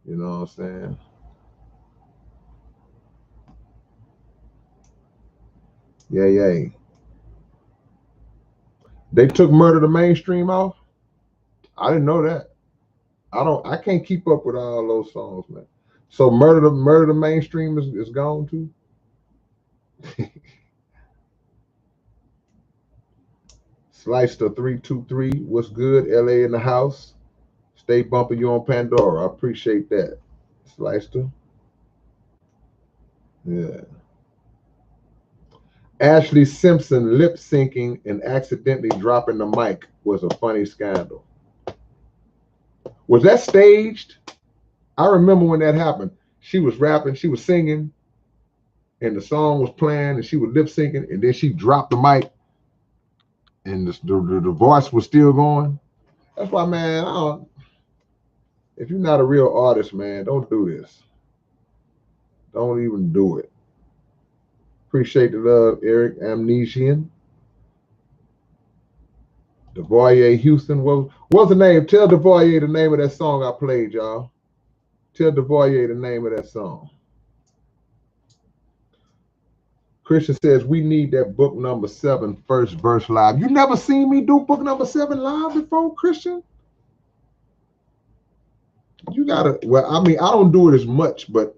You know what I'm saying? Yeah. They took Murder the Mainstream off? I didn't know that. I can't keep up with all those songs, man. So Murder the Mainstream is gone too? Slicer 323, what's good? LA in the house. Stay bumping you on Pandora. I appreciate that. Slicer. Yeah. Ashley Simpson lip syncing and accidentally dropping the mic was a funny scandal. Was that staged? I remember when that happened. She was rapping, she was singing, and the song was playing, and she was lip syncing, and then she dropped the mic, and the voice was still going. That's why, man, If you're not a real artist, man, don't do this. Don't even do it. Appreciate the love, Eric Amnesian. DeVoyer Houston. What's the name? Tell DeVoyer the name of that song I played, y'all. Tell DeVoyer the name of that song. Christian says, we need that book number 7 first verse live. You never seen me do book number 7 live before, Christian? You gotta, well, I mean, I don't do it as much, but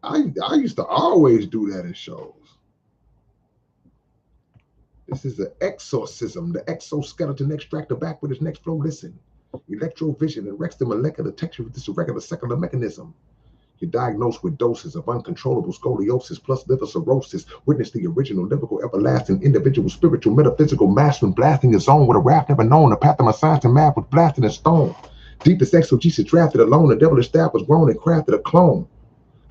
I used to always do that in shows. This is an exorcism, the exoskeleton extractor back with his next flow. Listen, electrovision and Rex the molecular texture with this irregular secular mechanism. You're diagnosed with doses of uncontrollable scoliosis plus liver cirrhosis. Witness the original, lyrical, everlasting, individual, spiritual, metaphysical mastering, blasting his zone with a raft never known. The path of my science and math was blasted in stone. Deepest exegesis drafted alone. The devilish staff was grown and crafted a clone.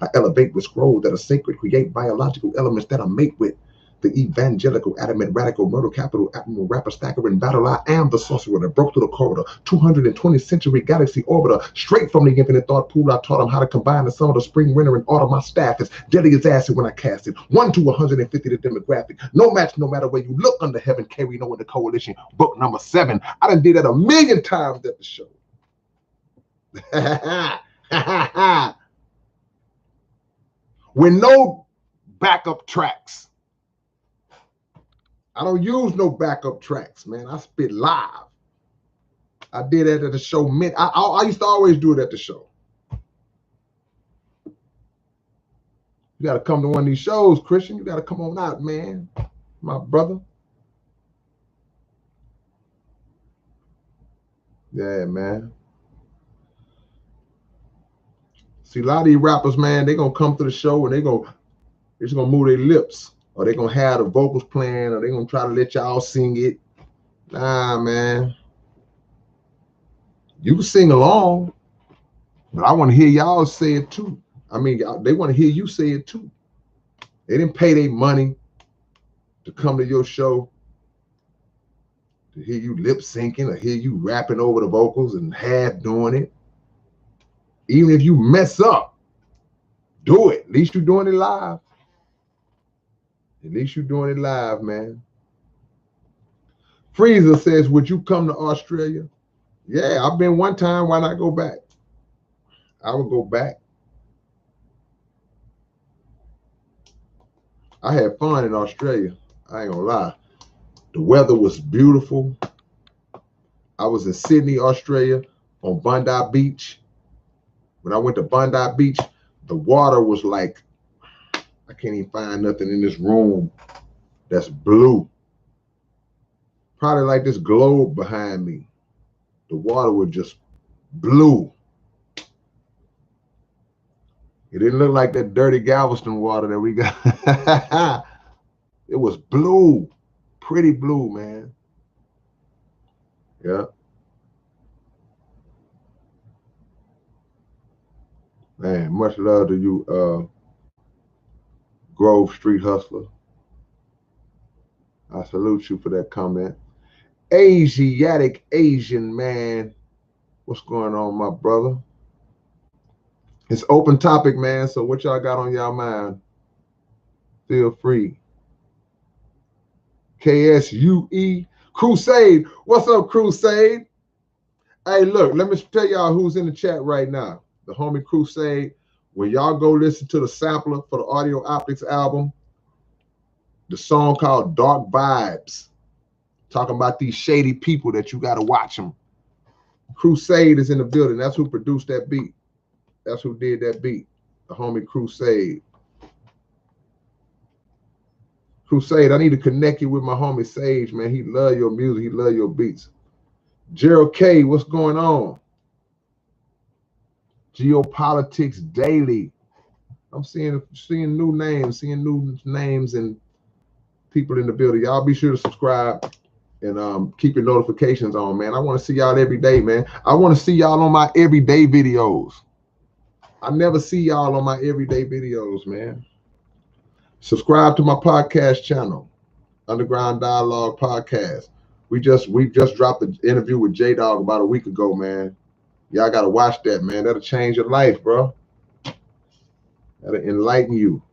I elevate with scrolls that are sacred, create biological elements that I mate with. The evangelical, adamant, radical, murder capital, admiral, rapper, stacker, in battle. I am the sorcerer that broke through the corridor. 220th century galaxy orbiter. Straight from the infinite thought pool, I taught him how to combine the sum of the spring, winter, and autumn. My staff is deadly as acid when I cast it. 1 to 150 the demographic. No match, no matter where you look under heaven. K-Rino in the coalition. Book number 7. I done did that a million times at the show. With no backup tracks. I don't use no backup tracks, man. I spit live. I did that at the show. I used to always do it at the show. You got to come to one of these shows, Christian. You got to come on out, man. My brother. Yeah, man. See, a lot of these rappers, man, they going to come to the show and they're just going to move their lips. Or they're going to have the vocals playing, or they're going to try to let y'all sing it. Nah, man. You can sing along, but I want to hear y'all say it too. I mean, they want to hear you say it too. They didn't pay their money to come to your show to hear you lip syncing or hear you rapping over the vocals and half doing it. Even if you mess up, do it. At least you're doing it live. At least you're doing it live, man. Freezer says, would you come to Australia? Yeah, I've been one time. Why not go back? I would go back. I had fun in Australia. I ain't gonna lie. The weather was beautiful. I was in Sydney, Australia, on Bondi Beach. When I went to Bondi Beach, the water was like, I can't even find nothing in this room that's blue. Probably like this globe behind me. The water was just blue. It didn't look like that dirty Galveston water that we got. It was blue. Pretty blue, man. Yeah. Man, much love to you, Grove Street Hustler. I salute you for that comment. Asiatic Asian man. What's going on, my brother? It's open topic, man. So what y'all got on y'all mind? Feel free. KSUE Crusade. What's up, Crusade? Hey, look, let me tell y'all who's in the chat right now. The homie Crusade. When y'all go listen to the sampler for the Audio Optics album, the song called Dark Vibes, talking about these shady people that you got to watch them. Crusade is in the building. That's who produced that beat. That's who did that beat. The homie Crusade. Crusade, I need to connect you with my homie Sage, man. He love your music. He love your beats. Gerald K, what's going on? Geopolitics Daily. I'm seeing new names, and people in the building. Y'all be sure to subscribe and keep your notifications on, man. I want to see y'all every day, man. I want to see y'all on my everyday videos. I never see y'all on my everyday videos, man. Subscribe to my podcast channel, Underground Dialogue Podcast. We just dropped the interview with J-Dog about a week ago, man. Y'all gotta watch that, man. That'll change your life, bro. That'll enlighten you.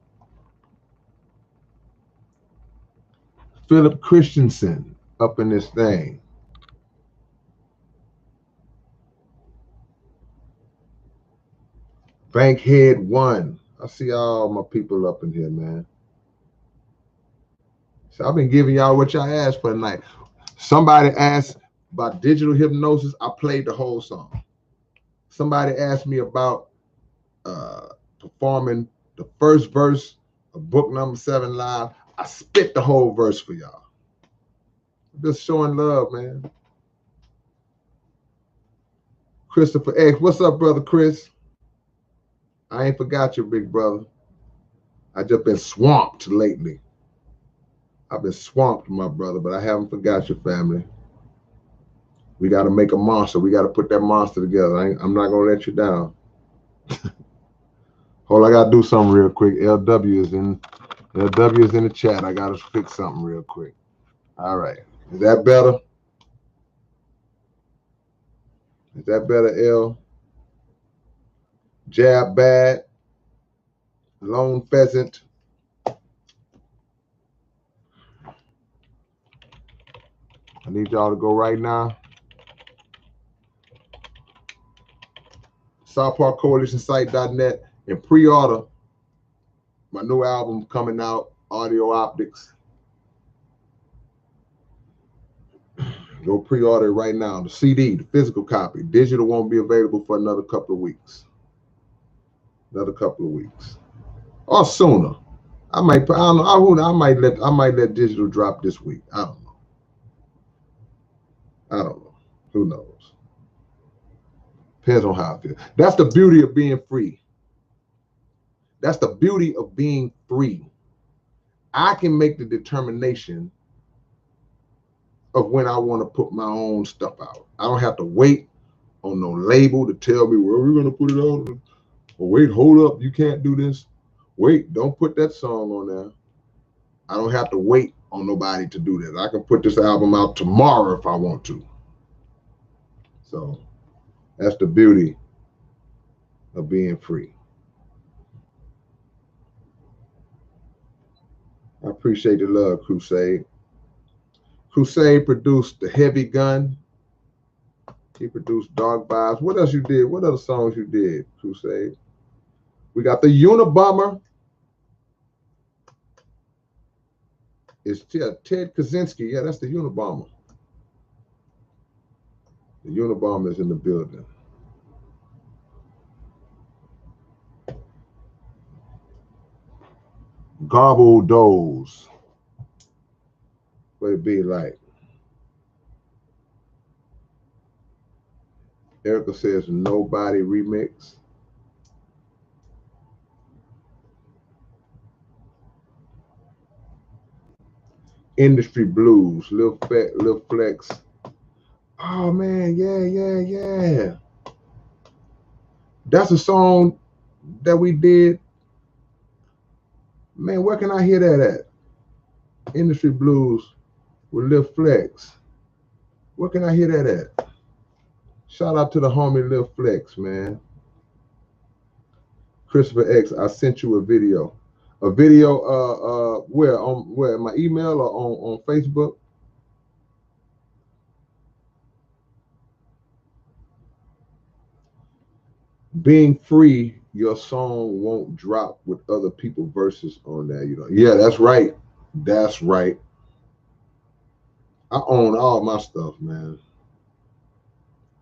Philip Christensen up in this thing. Bankhead 1. I see all my people up in here, man. So I've been giving y'all what y'all asked for tonight. Somebody asked about digital hypnosis. I played the whole song. Somebody asked me about performing the first verse of book number 7 live. I spit the whole verse for y'all. Just showing love, man. Christopher X. What's up, brother Chris? I ain't forgot you, big brother. I just been swamped lately. I've been swamped, my brother, but I haven't forgot your family. We got to make a monster. We got to put that monster together. I'm not going to let you down. Hold on, I got to do something real quick. LW is in the chat. I got to fix something real quick. All right. Is that better? Is that better, L? Jab bad. Lone pheasant. I need y'all to go right now. SouthParkCoalitionSite.net and pre-order my new album coming out, Audio Optics. Go pre-order it right now. The CD, the physical copy. Digital won't be available for another couple of weeks. Or sooner. I might let digital drop this week. I don't know. Who knows? Depends on how I feel. That's the beauty of being free. That's the beauty of being free. I can make the determination of when I want to put my own stuff out. I don't have to wait on no label to tell me where we're going to put it on. Or wait, hold up, you can't do this. Wait, don't put that song on there. I don't have to wait on nobody to do that. I can put this album out tomorrow if I want to. So that's the beauty of being free. I appreciate the love, Crusade. Crusade produced The Heavy Gun. He produced Dark Vibes. What else you did? What other songs you did, Crusade? We got the Unabomber. It's Ted Kaczynski. Yeah, that's the Unabomber. The Unabomber is in the building. Garble Doze. What it be like? Erica says Nobody remix. Industry Blues, Lil Flex. Oh man, yeah. That's a song that we did. Man, where can I hear that at? Industry Blues with Lil Flex. Where can I hear that at? Shout out to the homie Lil Flex, man. Christopher X, I sent you a video. A video where my email or on Facebook? Being free, your song won't drop with other people's verses on there. Yeah, that's right. That's right. I own all my stuff, man.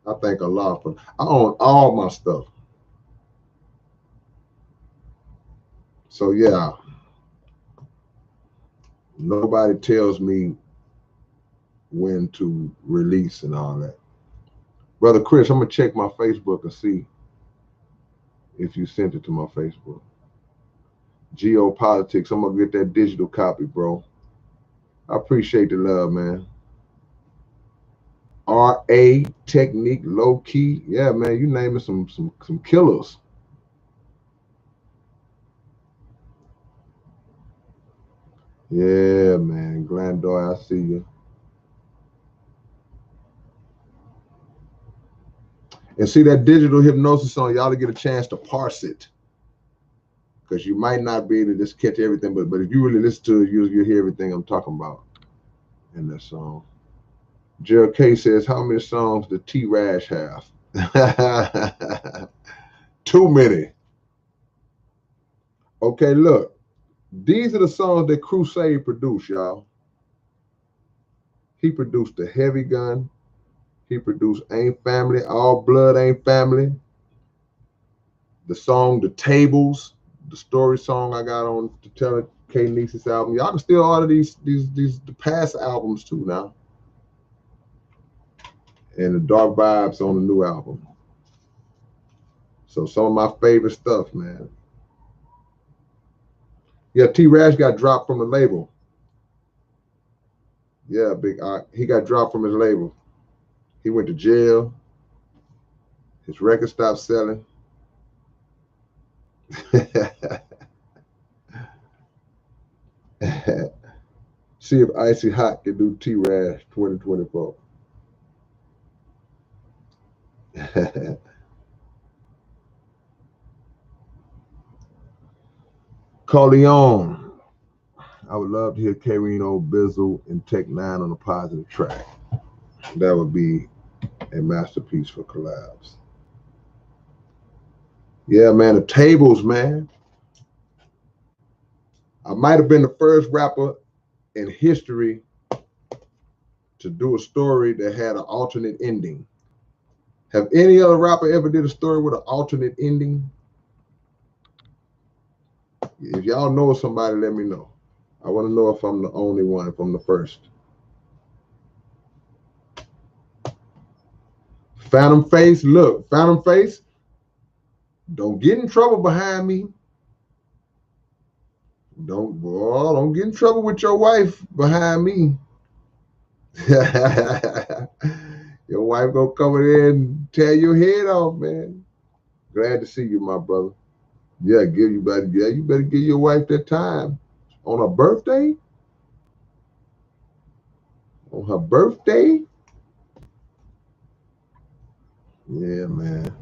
I thank Allah for. I own all my stuff. So yeah, nobody tells me when to release and all that. Brother Chris, I'm gonna check my Facebook and see if you sent it to my Facebook. Geopolitics, I'm gonna get that digital copy, bro. I appreciate the love, man. RA Technique, Low Key. Yeah, man, you naming some killers. Yeah, man. Glandor, I see you. And see that digital hypnosis on y'all to get a chance to parse it. Because you might not be able to just catch everything, but if you really listen to it, you'll hear everything I'm talking about in that song. Gerald K says, how many songs did T-Rash have? Too many. Okay, look. These are the songs that Crusade produced, y'all. He produced The Heavy Gun. He produced Ain't Family. All Blood Ain't Family. The song The Tables. The story song I got on the Taylor K. Nieces album. Y'all can still order these the past albums too now. And the Dark Vibes on the new album. So some of my favorite stuff, man. Yeah, T-Rash got dropped from the label. Yeah, he got dropped from his label. He went to jail. His record stopped selling. See if Icy Hot can do T-Rash 2024. Corleone. I would love to hear K-Rino, Bizzle, and Tech 9 on a positive track. That would be a masterpiece for collabs. Yeah, man, the tables, man. I might have been the first rapper in history to do a story that had an alternate ending. Have any other rapper ever did a story with an alternate ending? If y'all know somebody, let me know. I want to know if I'm the only one, if I'm the first. Phantom Face, look, Phantom Face, don't get in trouble behind me. Don't get in trouble with your wife behind me. Your wife gonna come in there and tear your head off, man. Glad to see you, my brother. Yeah, you better give your wife that time. On her birthday? On her birthday? Yeah, man.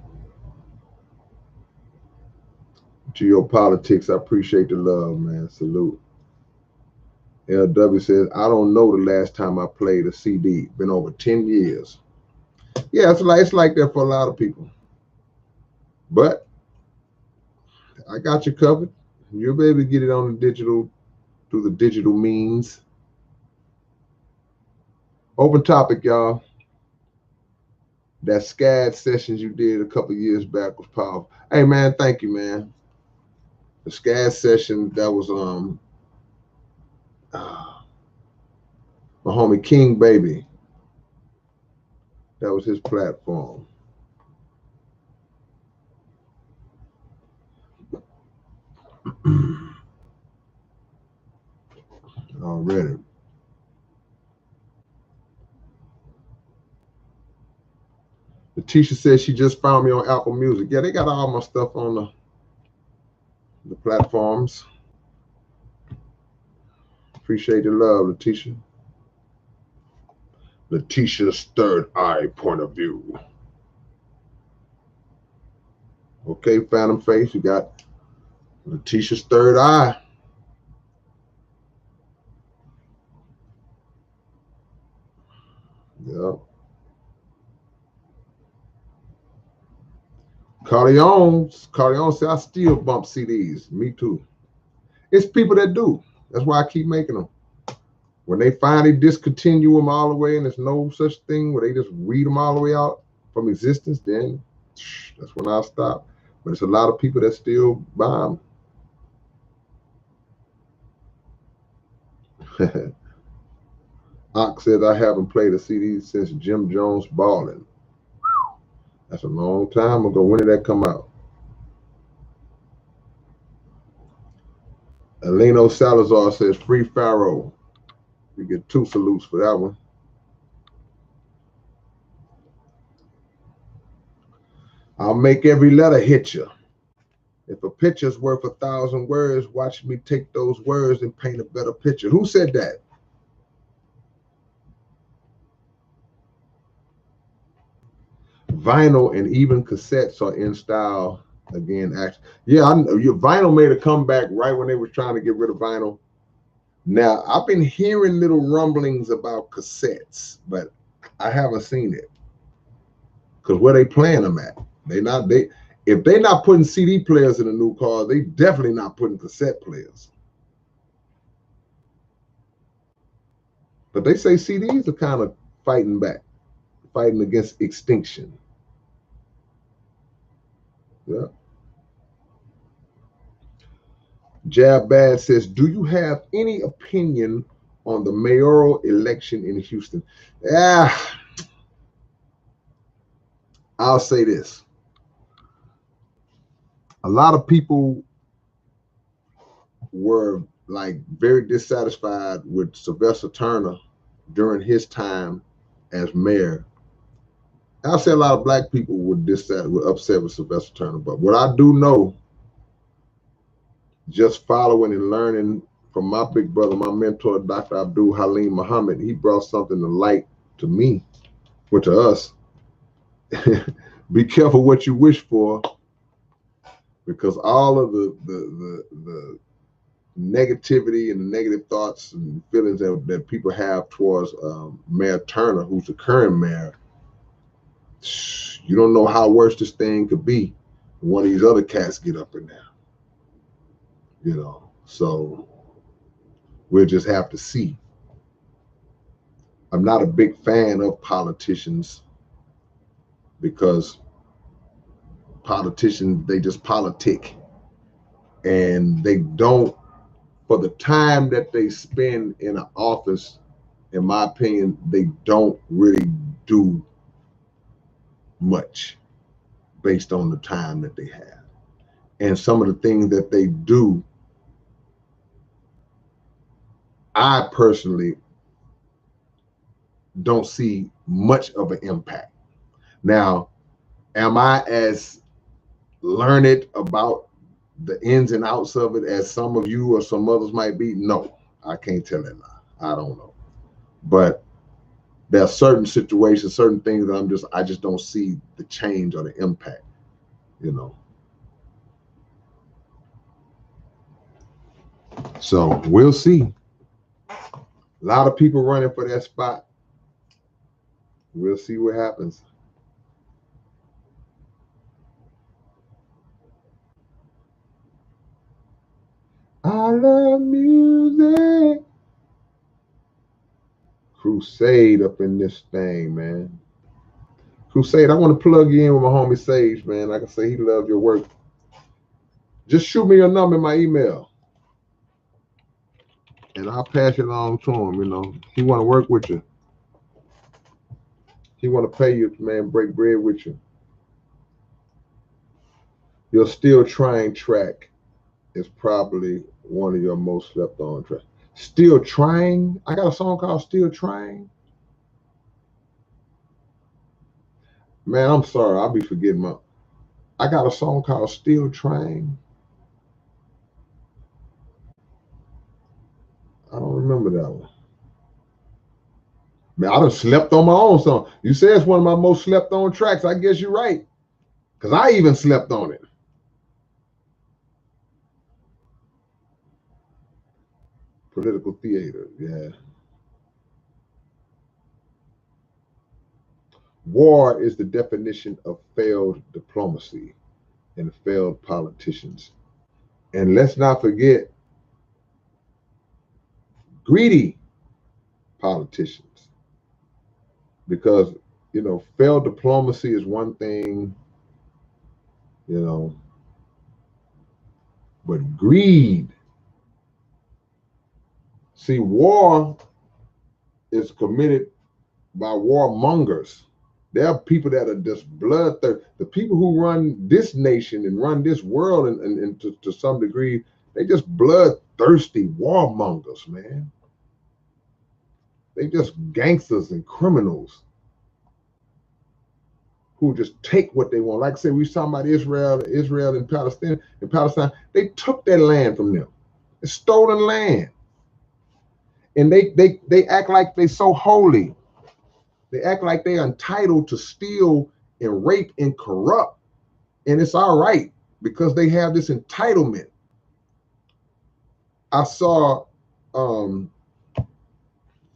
Geopolitics, I appreciate the love, man. Salute. LW says, I don't know the last time I played a CD. Been over 10 years. Yeah, it's like that for a lot of people. But I got you covered. You'll be able to get it on the digital, through the digital means. Open topic, y'all. That SCAD sessions you did a couple years back was powerful. Hey, man, thank you, man. The SCAD session, that was my homie King Baby. That was his platform. Already. Letitia says she just found me on Apple Music. Yeah, they got all my stuff on the platforms. Appreciate the love, Letitia. Letitia's third eye point of view. Okay, Phantom Face, you got Letitia's third eye. Yep. Corleone said, I still bump CDs. Me too. It's people that do. That's why I keep making them. When they finally discontinue them all the way and there's no such thing where they just read them all the way out from existence, then that's when I'll stop. But it's a lot of people that still buy them. Ox says, I haven't played a CD since Jim Jones Ballin'. That's a long time ago. When did that come out? Eleno Salazar says, Free Pharaoh. We get 2 salutes for that one. I'll make every letter hit you. If a picture's worth 1,000 words, watch me take those words and paint a better picture. Who said that? Vinyl and even cassettes are in style again. Actually, yeah, your vinyl made a comeback right when they were trying to get rid of vinyl. Now I've been hearing little rumblings about cassettes, but I haven't seen it because where they playing them at? If they're not putting CD players in the new cars, they definitely not putting cassette players. But they say CDs are kind of fighting back, fighting against extinction. Yeah. Jab Bad says, do you have any opinion on the mayoral election in Houston? Yeah, I'll say this. A lot of people were like very dissatisfied with Sylvester Turner during his time as mayor. I'll say a lot of black people were upset with Sylvester Turner. But what I do know, just following and learning from my big brother, my mentor, Dr. Abdul Halim Muhammad, he brought something to light to me, or to us. Be careful what you wish for, because all of the negativity and the negative thoughts and feelings that people have towards Mayor Turner, who's the current mayor, you don't know how worse this thing could be when one of these other cats get up in there. You know, so we'll just have to see. I'm not a big fan of politicians because politicians, they just politic, and they don't, for the time that they spend in an office, in my opinion, they don't really do much based on the time that they have. And some of the things that they do, I personally don't see much of an impact. Now, am I as learned about the ins and outs of it as some of you or some others might be? No, I can't tell that lie. I don't know. But there are certain situations, certain things that I just don't see the change or the impact, you know. So we'll see. A lot of people running for that spot. We'll see what happens. I love music. Crusade up in this thing, man. Crusade, I want to plug you in with my homie Sage, man. Like I say, he loves your work. Just shoot me your number in my email, and I'll pass it along to him. You know, he want to work with you. He want to pay you, man, break bread with you. Your Still Trying track is probably one of your most slept on tracks. Still Trying? I got a song called Still Trying. Man, I'm sorry. I'll be forgetting I got a song called Still Trying. I don't remember that one. Man, I done slept on my own song. You say it's one of my most slept on tracks. I guess you're right. Because I even slept on it. Political theater, yeah. War is the definition of failed diplomacy and failed politicians. And let's not forget greedy politicians. Because, you know, failed diplomacy is one thing, you know, but greed. See, war is committed by warmongers. There are people that are just bloodthirsty. The people who run this nation and run this world and to some degree, they just bloodthirsty warmongers, man. They just gangsters and criminals who just take what they want. Like I said, we talking about Israel and Palestine. They took their land from them. It's stolen land. And they act like they're so holy. They act like they're entitled to steal and rape and corrupt. And it's all right because they have this entitlement. I saw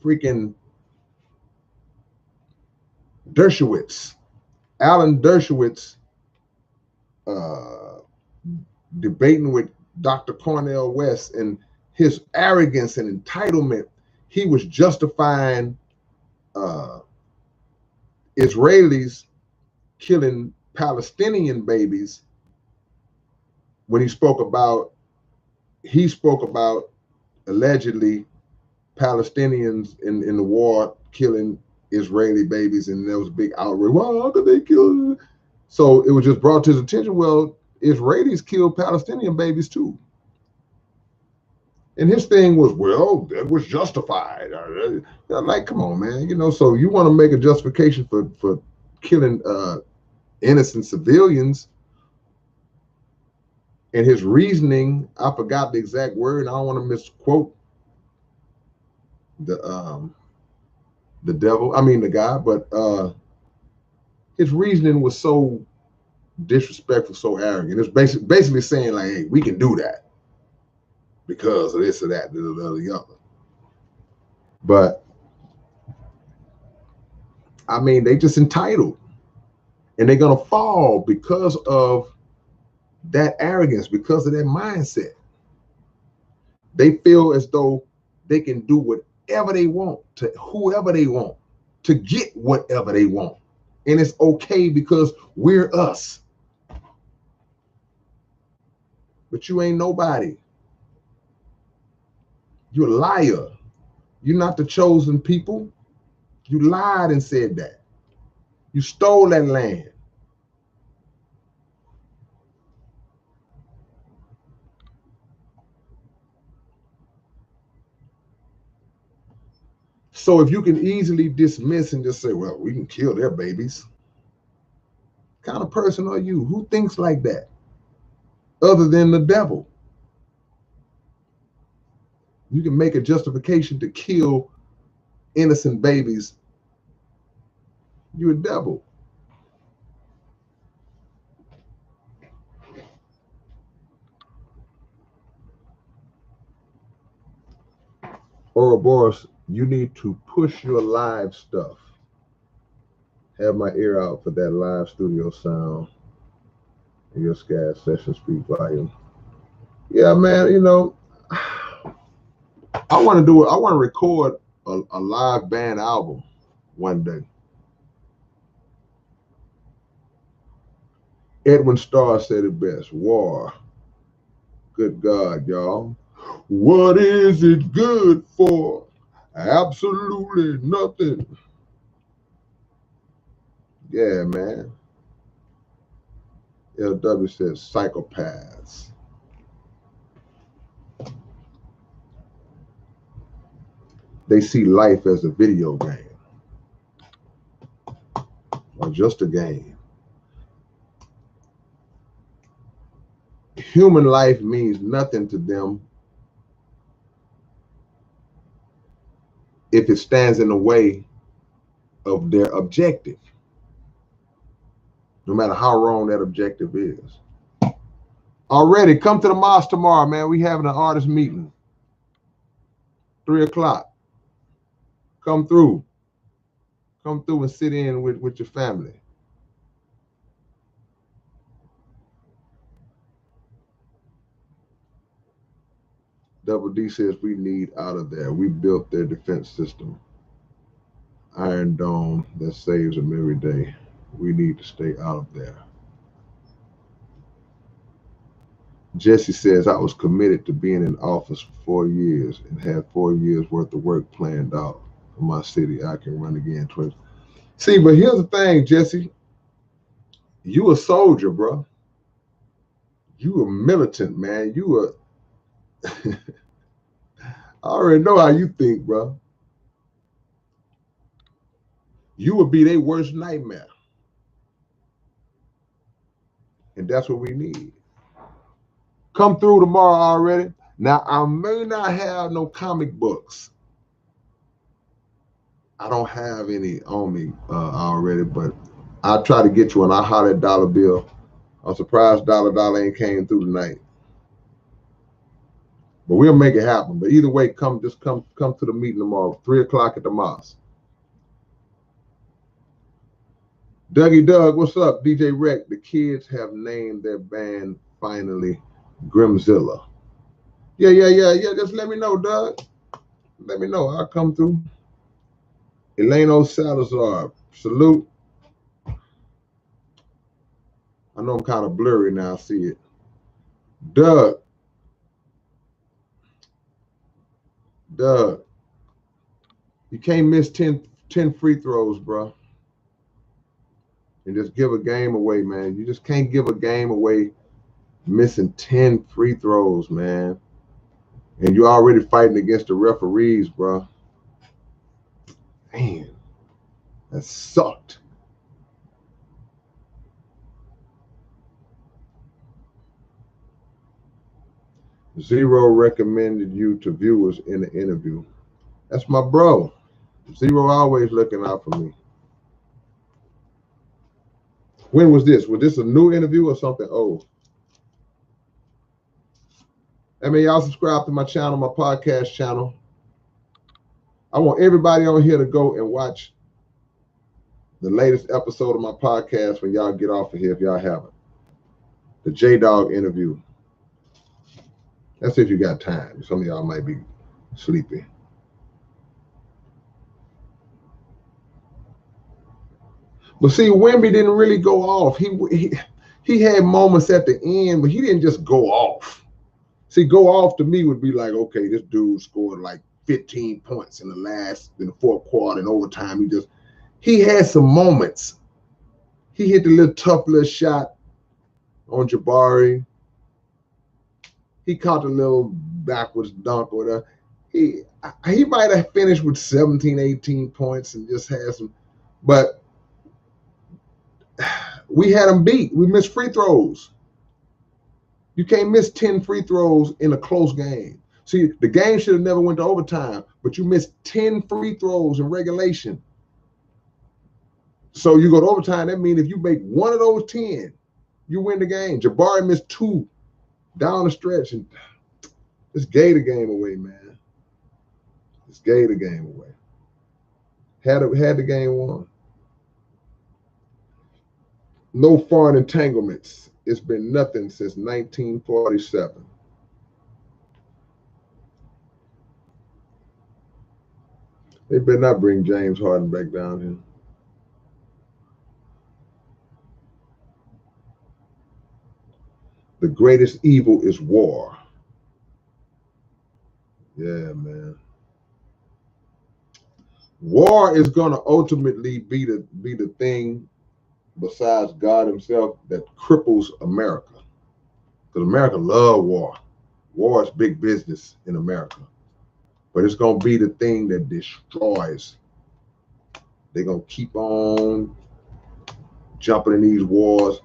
freaking Dershowitz, Alan Dershowitz, uh, debating with Dr. Cornel West, and his arrogance and entitlement. He was justifying Israelis killing Palestinian babies when he spoke about allegedly Palestinians in the war killing Israeli babies, and there was a big outrage. Well, how could they kill? So it was just brought to his attention. Well, Israelis kill Palestinian babies too. And his thing was, well, that was justified. Like, come on, man. You know, so you want to make a justification for killing innocent civilians. And his reasoning, I forgot the exact word, and I don't want to misquote the guy, but his reasoning was so disrespectful, so arrogant. It's basically saying like, hey, we can do that because of this or that, the other. But I mean, they just entitled, and they're gonna fall because of that arrogance, because of that mindset. They feel as though they can do whatever they want to whoever they want to get whatever they want, and it's okay because we're us. But you ain't nobody. You're a liar. You're not the chosen people. You lied and said that. You stole that land. So if you can easily dismiss and just say, well, we can kill their babies, what kind of person are you? Who thinks like that? Other than the devil. You can make a justification to kill innocent babies. You're a devil. Ouroboros, you need to push your live stuff. Have my ear out for that live studio sound in your SCAD session speak volume. Yeah, man, you know, I want to record a live band album one day. Edwin Starr said it best. War. Good God, y'all. What is it good for? Absolutely nothing. Yeah, man. LW says psychopaths. They see life as a video game or just a game. Human life means nothing to them if it stands in the way of their objective, no matter how wrong that objective is. Already, come to the mosque tomorrow, man. We having an artist meeting, 3 o'clock. Come through and sit in with your family. Double D says we need out of there. We built their defense system. Iron Dome that saves them every day. We need to stay out of there. Jesse says, I was committed to being in office for 4 years and had 4 years worth of work planned out for my city. I can run again. See, but here's the thing, Jesse. You a soldier, bro. You a militant, man. You a... I already know how you think, bro. You would be their worst nightmare. And that's what we need. Come through tomorrow already. Now, I may not have no comic books. I don't have any on me already, but I'll try to get you one. I'll holler at Dollar Bill. I'm surprised Dollar ain't came through tonight. But we'll make it happen. But either way, come to the meeting tomorrow, 3 o'clock at the mosque. Dougie Doug, what's up? DJ Rec, the kids have named their band finally Grimzilla. Yeah. Just let me know, Doug. Let me know. I'll come through. Eleno Salazar, salute. I know I'm kind of blurry now. I see it. Doug, you can't miss 10 free throws, bro. And just give a game away, man. You just can't give a game away missing 10 free throws, man. And you're already fighting against the referees, bro. Man, that sucked. Zero recommended you to viewers in the interview. That's my bro. Zero always looking out for me. When was this? Was this a new interview or something old? I mean, y'all subscribe to my channel, my podcast channel. I want everybody on here to go and watch the latest episode of my podcast when y'all get off of here if y'all haven't. The J-Dog interview. That's if you got time. Some of y'all might be sleepy. But see, Wemby didn't really go off. He had moments at the end, but he didn't just go off. See, go off to me would be like, okay, this dude scored like 15 points in the fourth quarter and overtime. He had some moments. He hit the little tough little shot on Jabari. He caught the little backwards dunk or whatever. He might have finished with 17, 18 points and just had some, but we had him beat. We missed free throws. You can't miss 10 free throws in a close game. See, the game should have never went to overtime, but you missed 10 free throws in regulation. So you go to overtime. That means if you make one of those 10, you win the game. Jabari missed 2 down the stretch, and it's gave the game away, man. It's gave the game away. Had the game won. No foreign entanglements. It's been nothing since 1947. They better not bring James Harden back down here. The greatest evil is war. Yeah, man. War is going to ultimately be the thing besides God himself that cripples America. Because America loves war. War is big business in America. But it's going to be the thing that destroys. They're going to keep on jumping in these wars.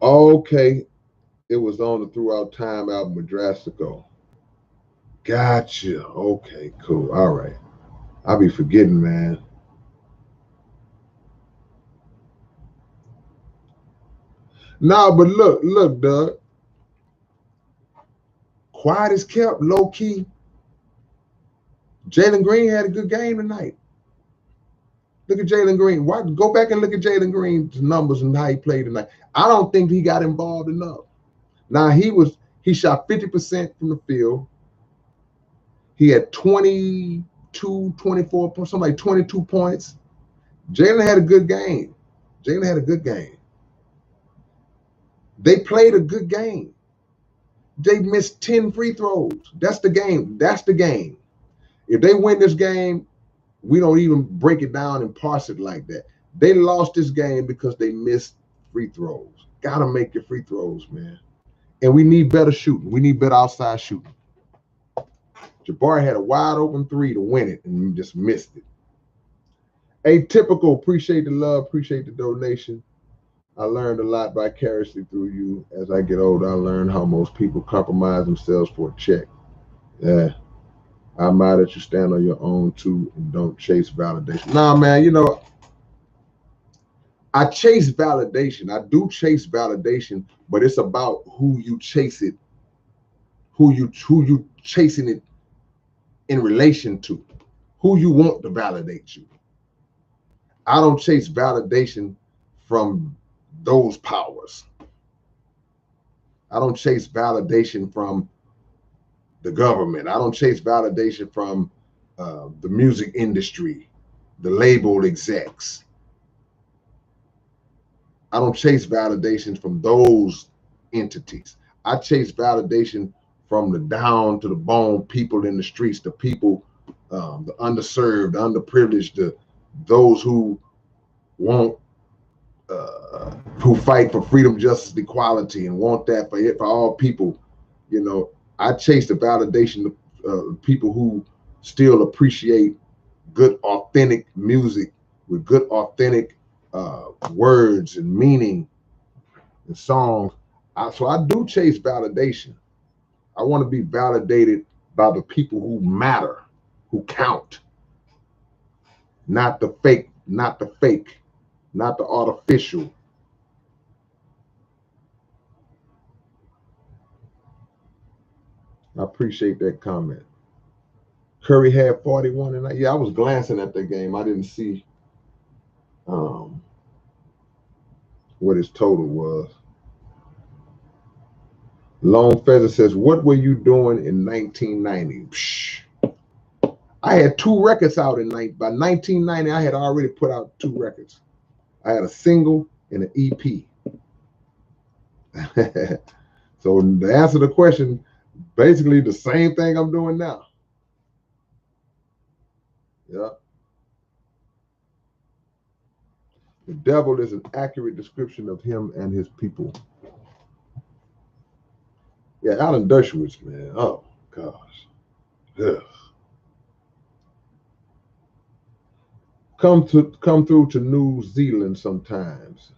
Okay. It was on the Throughout Time album with Drastico. Gotcha. Okay, cool. All right. I'll be forgetting, man. No, but look, Doug. Quiet as kept, low key. Jalen Green had a good game tonight. Look at Jalen Green. Go back and look at Jalen Green's numbers and how he played tonight. I don't think he got involved enough. Now he shot 50% from the field. He had 22, 24, something like 22 points. Jalen had a good game. They played a good game. They missed 10 free throws. That's the game. If they win this game, we don't even break it down and parse it like that. They lost this game because they missed free throws. Gotta make your free throws, man. And we need better shooting. We need better outside shooting. Jabari had a wide open 3 to win it and just missed it. Atypical, appreciate the love, appreciate the donation. I learned a lot vicariously through you. As I get older, I learned how most people compromise themselves for a check. Yeah. I admire that you stand on your own too and don't chase validation. Nah, man, I chase validation. I do chase validation, but it's about who you chase it, who you chasing it in relation to, who you want to validate you. I don't chase validation from those powers. I don't chase validation from the government. I don't chase validation from the music industry, the label execs. I don't chase validation from those entities. I chase validation from the down to the bone people in the streets, the people, the underserved, the underprivileged, those who want, who fight for freedom, justice, equality, and want that for all people. I chase the validation of people who still appreciate good, authentic music with good, authentic words and meaning and songs. So I do chase validation. I want to be validated by the people who matter, who count, not the fake, not the artificial. I appreciate that comment. Curry had 41, and I was glancing at the game. I didn't see what his total was. Lone Feather says, "What were you doing in 1990?" Psh, I had 2 records out by 1990. I had already put out 2 records. I had a single and an EP. So to answer the question, basically the same thing I'm doing now. Yeah. The devil is an accurate description of him and his people. Yeah, Alan Dershowitz, man. Oh gosh. Ugh. Come through to New Zealand sometimes.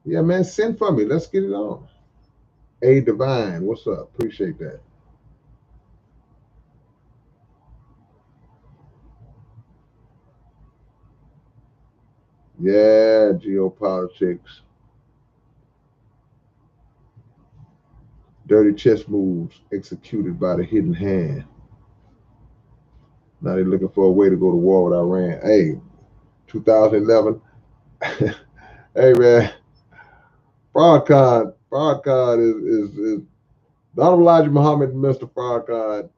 Yeah, man, send for me. Let's get it on. A Divine, what's up? Appreciate that. Yeah, geopolitics. Dirty chess moves executed by the hidden hand. Now they're looking for a way to go to war with Iran. Hey, 2011. Hey, man. Farrakhan is Donald Elijah Muhammad and Mr. Farrakhan.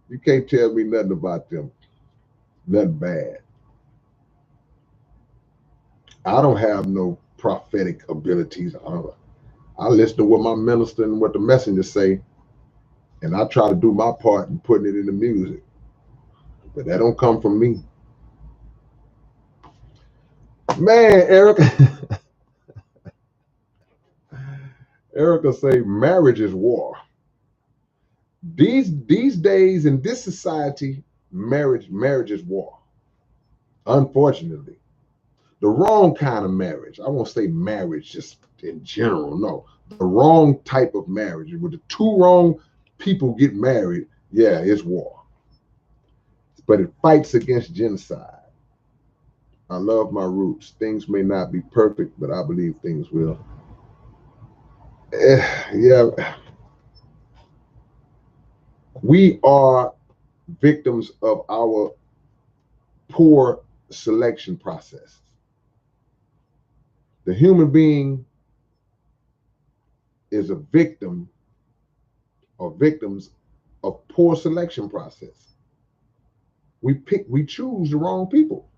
You can't tell me nothing about them. Nothing bad. I don't have no prophetic abilities. I listen to what my minister and what the messengers say, and I try to do my part in putting it in the music. But that don't come from me. Man, Erica say marriage is war. These days in this society, marriage is war. Unfortunately. The wrong kind of marriage. I won't say marriage just in general. No, the wrong type of marriage. When the 2 wrong people get married, yeah, it's war. But it fights against genocide. I love my roots. Things may not be perfect, but I believe things will. Yeah. We are victims of our poor selection process. The human being is a victim or victims of poor selection process. We choose the wrong people.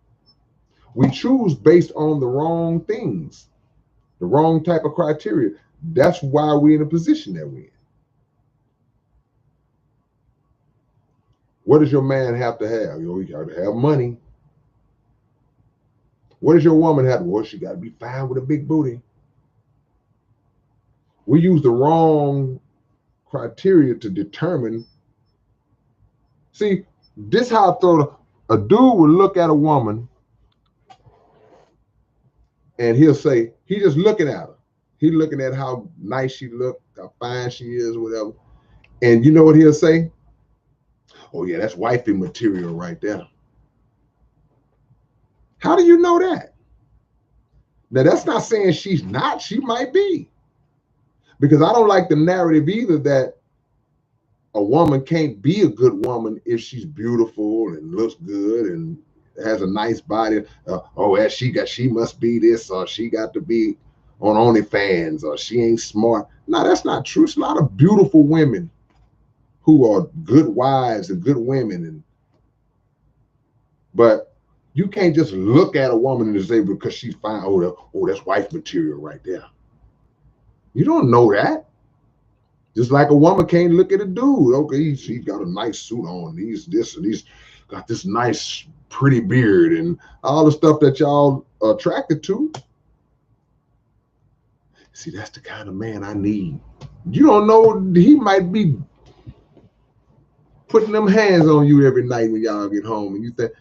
We choose based on the wrong things, the wrong type of criteria. That's why we're in a position that we're in. What does your man have to have? You got to have money. What does your woman have? Well, she got to be fine with a big booty. We use the wrong criteria to determine. See, this how I throw a dude will look at a woman and he'll say, he's just looking at her. He's looking at how nice she look, how fine she is, whatever. And you know what he'll say? oh yeah, that's wifey material right there. How do you know that? Now, that's not saying she's not. She might be. Because I don't like the narrative either that a woman can't be a good woman if she's beautiful and looks good and has a nice body. Oh, she must be this, or she got to be on OnlyFans, or she ain't smart. No, that's not true. It's a lot of beautiful women who are good wives and good women, but you can't just look at a woman and say because she's fine, oh, that's wife material right there. You don't know that. Just like a woman can't look at a dude. Okay, he's got a nice suit on. He's got this nice pretty beard and all the stuff that y'all are attracted to. See, that's the kind of man I need. You don't know, he might be putting them hands on you every night when y'all get home, and you think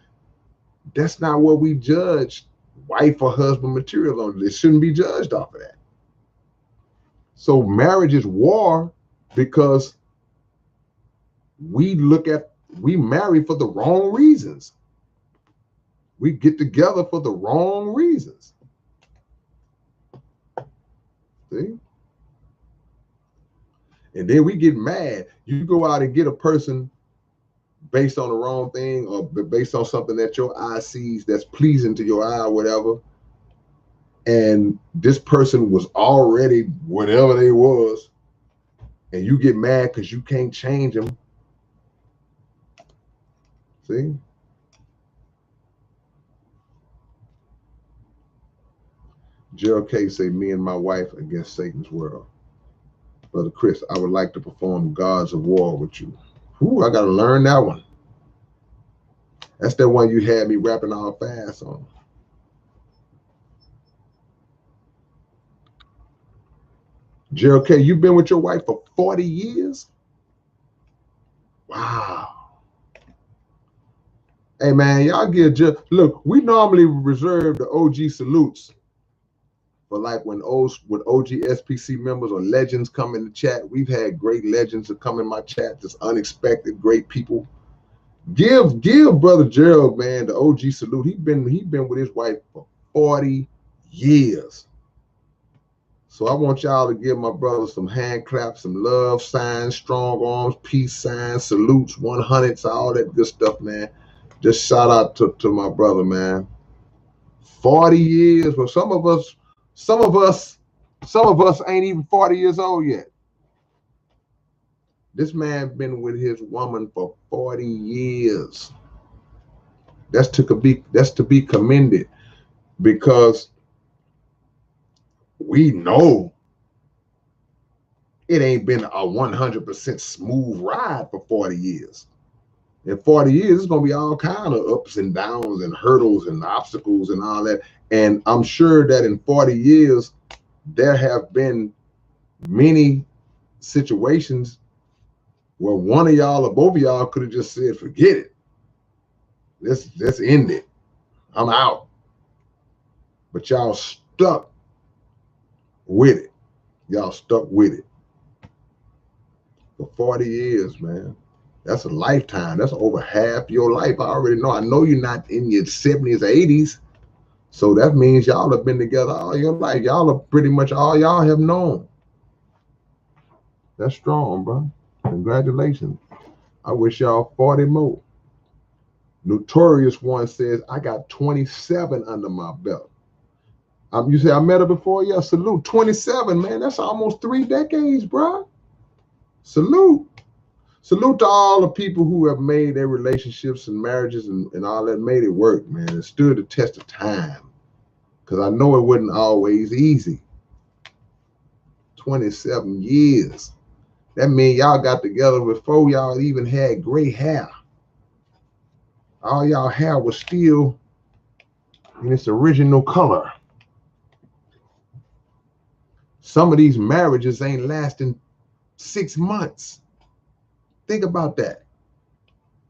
that's not what we judge wife or husband material on. It shouldn't be judged off of that. So marriage is war because we marry for the wrong reasons. We get together for the wrong reasons. See? And then we get mad. You go out and get a person based on the wrong thing or based on something that your eye sees that's pleasing to your eye or whatever. And this person was already whatever they was. And you get mad because you can't change them. See? Gerald K. say, me and my wife against Satan's world. Brother Chris, I would like to perform Gods of War with you. Ooh, I got to learn that one. That's that one you had me rapping all fast on. Gerald K., you've been with your wife for 40 years? Wow. Hey, man, y'all look, we normally reserve the OG salutes for like when OG SPC members or legends come in the chat. We've had great legends that come in my chat, just unexpected, great people. Give Brother Gerald, man, the OG salute. He been with his wife for 40 years. So I want y'all to give my brother some hand claps, some love signs, strong arms, peace signs, salutes, 100s, all that good stuff, man. Just shout out to my brother, man. 40 years. Well, some of us ain't even 40 years old yet. This man been with his woman for 40 years. That's to be commended, because we know it ain't been a 100% smooth ride for 40 years. In 40 years, it's going to be all kind of ups and downs and hurdles and obstacles and all that. And I'm sure that in 40 years, there have been many situations where one of y'all or both of y'all could have just said, forget it. Let's end it. I'm out. But y'all stuck with it. Y'all stuck with it. For 40 years, man. That's a lifetime. That's over half your life. I already know. I know you're not in your 70s or 80s. So that means y'all have been together all your life. Y'all are pretty much all y'all have known. That's strong, bro. Congratulations. I wish y'all 40 more. Notorious One says, I got 27 under my belt. You say I met her before? Yeah, salute. 27, man. That's almost 3 decades, bro. Salute. Salute to all the people who have made their relationships and marriages and all that, made it work, man. It stood the test of time. Because I know it wasn't always easy. 27 years. That means y'all got together before y'all even had gray hair. All y'all hair was still in its original color. Some of these marriages ain't lasting 6 months. Think about that.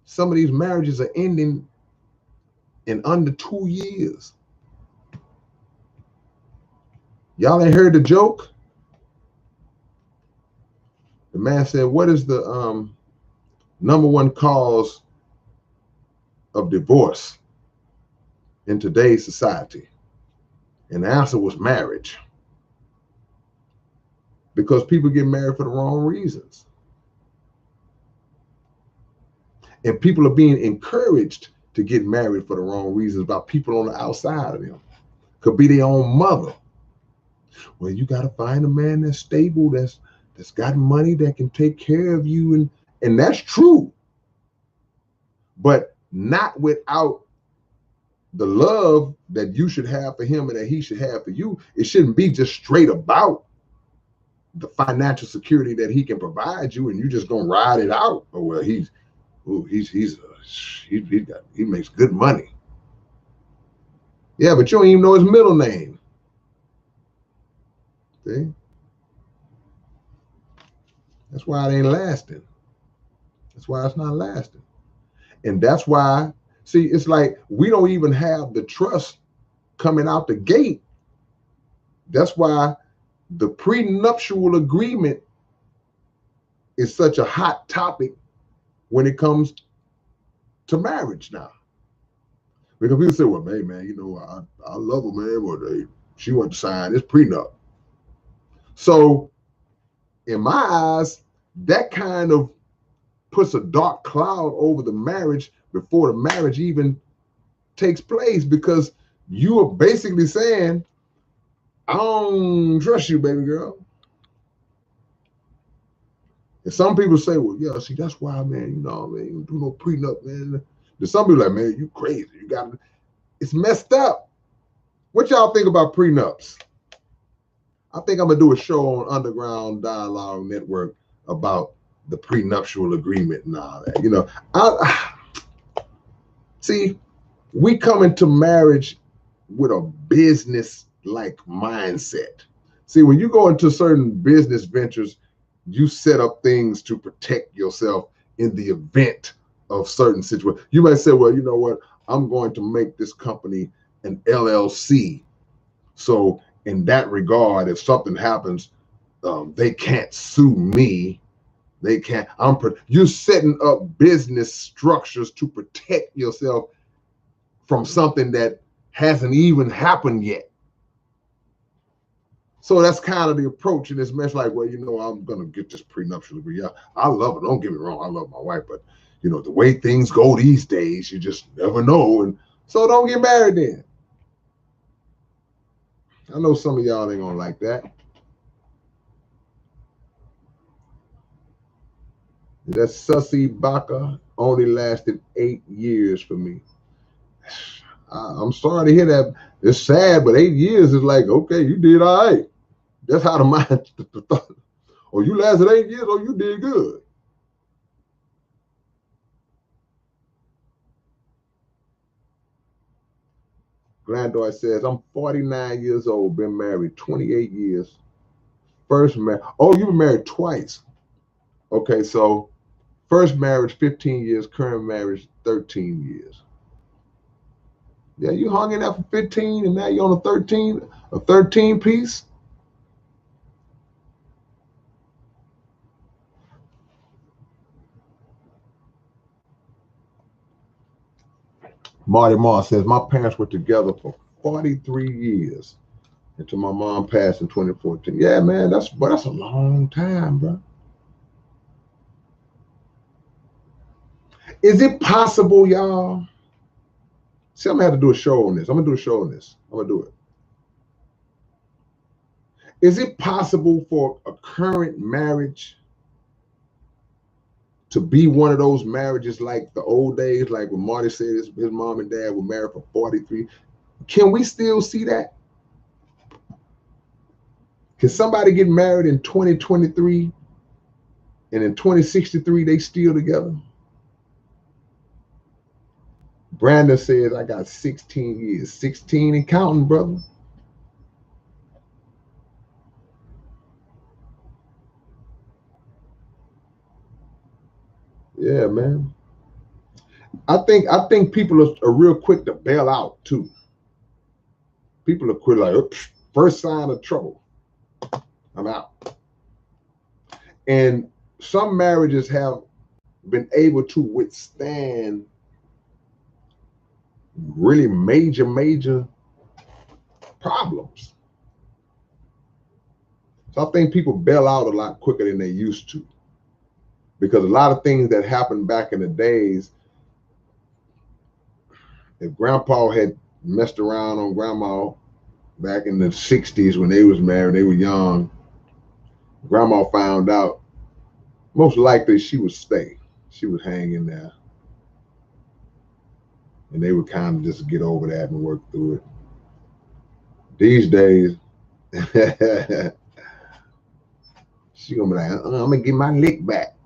Some of these marriages are ending in under 2 years. Y'all ain't heard the joke? The man said, what is the number one cause of divorce in today's society? And the answer was marriage. Because people get married for the wrong reasons. And people are being encouraged to get married for the wrong reasons by people on the outside of them. Could be their own mother. Well, you got to find a man that's stable, that's got money, that can take care of you. And that's true. But not without the love that you should have for him and that he should have for you. It shouldn't be just straight about the financial security that he can provide you, and you just gonna ride it out. Oh well, he makes good money. Yeah, but you don't even know his middle name. See? That's why it ain't lasting. That's why it's not lasting. And that's why, see, it's like we don't even have the trust coming out the gate. That's why the prenuptial agreement is such a hot topic when it comes to marriage now. Because people say, well, hey, man, you know, I love her, man, but she went to sign this prenup. So in my eyes, that kind of puts a dark cloud over the marriage before the marriage even takes place, because you are basically saying, I don't trust you, baby girl. And some people say, well, yeah, see, that's why, man, you know, man, you don't do no prenup, man. There's some people like, man, you crazy. You got it. It's messed up. What y'all think about prenups? I think I'm going to do a show on Underground Dialogue Network about the prenuptial agreement and all that. You know, see, we come into marriage with a business-like mindset. See, when you go into certain business ventures, you set up things to protect yourself in the event of certain situations. You might say, well, you know what? I'm going to make this company an LLC. So in that regard, if something happens, they can't sue me. They can't. You're setting up business structures to protect yourself from something that hasn't even happened yet. So that's kind of the approach in this mess. Like, well, you know, I'm going to get this prenuptial agreement. Yeah, I love her. Don't get me wrong. I love my wife. But, you know, the way things go these days, you just never know. And so don't get married then. I know some of y'all ain't going to like that. That sussy baka only lasted 8 years for me. I'm sorry to hear that. It's sad, but 8 years is like, okay, you did all right. That's how the mind thought. Oh, you lasted 8 years, oh, you did good. Granddaughter says, I'm 49 years old, been married 28 years. First marriage. Oh, you've been married twice. Okay, so first marriage, 15 years, current marriage, 13 years. Yeah, you hung in there for 15 and now you're on a 13 piece. Marty Moss says, my parents were together for 43 years until my mom passed in 2014. Yeah, man, that's a long time, bro. Is it possible, y'all? See, I'm gonna have to do a show on this. I'm gonna do a show on this. I'm gonna do it. Is it possible for a current marriage to be one of those marriages like the old days, like when Marty said his mom and dad were married for 43? Can we still see that? Can somebody get married in 2023 and in 2063 they still together? Brandon says, I got 16 years. 16 and counting, brother. Yeah, man. I think people are real quick to bail out too. People are quick like, first sign of trouble, I'm out. And some marriages have been able to withstand really major problems. So I think people bail out a lot quicker than they used to, because a lot of things that happened back in the days, if grandpa had messed around on grandma back in the 60s when they was married, they were young, grandma found out, most likely she would stay. She would hang in there. And they would kind of just get over that and work through it. These days, she gonna be like, I'm gonna get my lick back.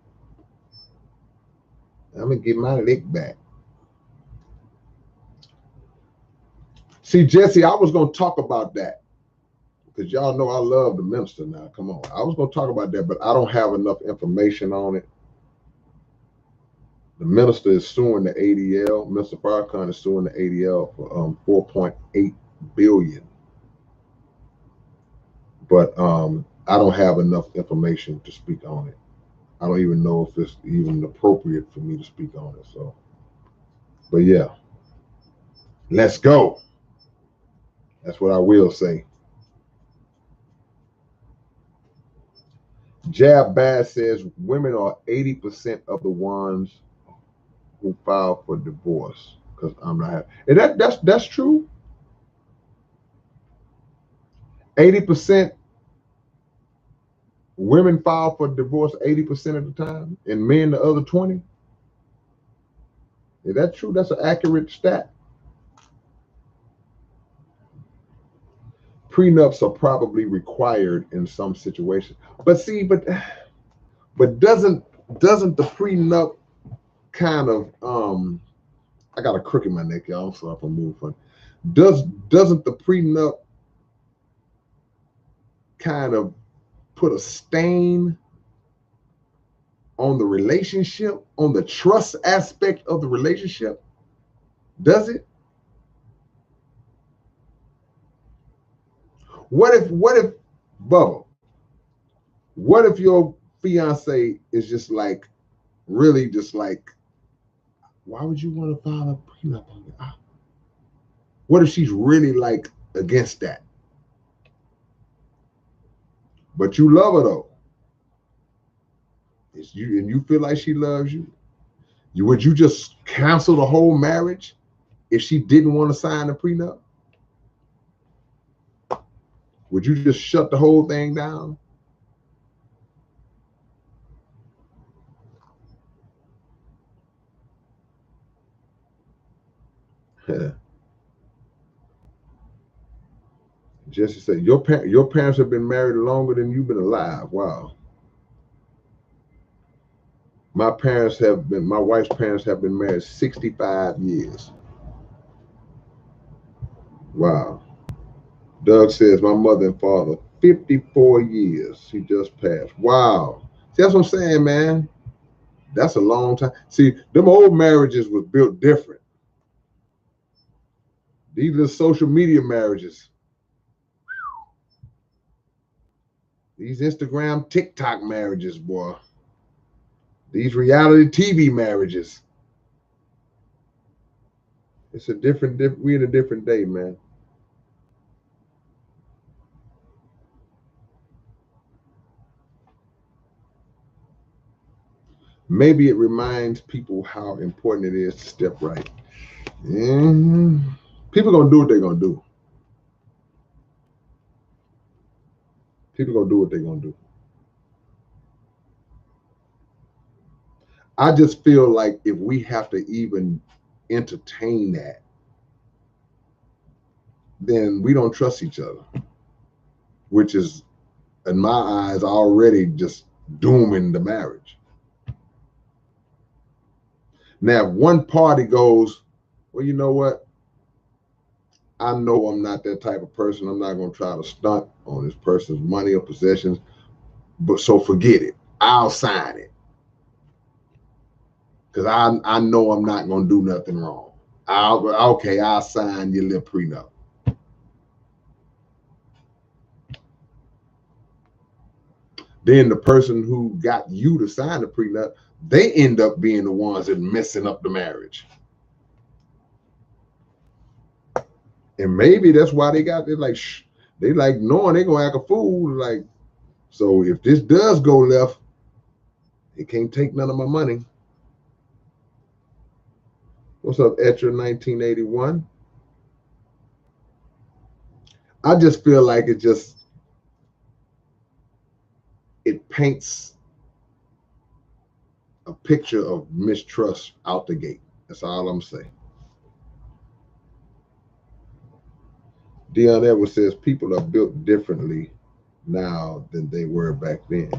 I'm gonna get my lick back. See, Jesse, I was gonna talk about that because y'all know I love the minister now. Come on. I was gonna talk about that, but I don't have enough information on it. The minister is suing the ADL. Mr. Farrakhan is suing the ADL for 4.8 billion. But I don't have enough information to speak on it. I don't even know if it's even appropriate for me to speak on it. So, but yeah, let's go. That's what I will say. Jab Bass says women are 80% of the ones who file for divorce because I'm not happy. And that's true. 80% women file for divorce 80% of the time, and men the other 20. Is that true? That's an accurate stat. Prenups are probably required in some situations, but see, but doesn't the prenup kind of I got a crook in my neck, y'all, so if I move fun. Doesn't the prenup kind of put a stain on the relationship, on the trust aspect of the relationship? Does it? What if Bubba, what if your fiance is just like, really just like, why would you want to file a prenup on it? What if she's really like against that? But you love her though. It's you, and you feel like she loves you. Would you just cancel the whole marriage if she didn't want to sign the prenup? Would you just shut the whole thing down? Jesse said, your parents have been married longer than you've been alive. Wow. My wife's parents have been married 65 years. Wow. Doug says, my mother and father, 54 years. She just passed. Wow. See, that's what I'm saying, man. That's a long time. See, them old marriages was built different. These are the social media marriages. These Instagram, TikTok marriages, boy. These reality TV marriages. It's a we're in a different day, man. Maybe it reminds people how important it is to step right. People gonna do what they're gonna do. People gonna do what they're gonna do. I just feel like if we have to even entertain that, then we don't trust each other, which is, in my eyes, already just dooming the marriage. Now, if one party goes, well, you know what? I know I'm not that type of person. I'm not going to try to stunt on this person's money or possessions, but so forget it. I'll sign it. Because I know I'm not going to do nothing wrong. I'll sign your little prenup. Then the person who got you to sign the prenup, they end up being the ones that messing up the marriage. And maybe that's why they like knowing they gonna act a fool. Like, so if this does go left, it can't take none of my money. What's up, Etcher 1981? I just feel like it paints a picture of mistrust out the gate. That's all I'm saying. Dion Edwards says people are built differently now than they were back then.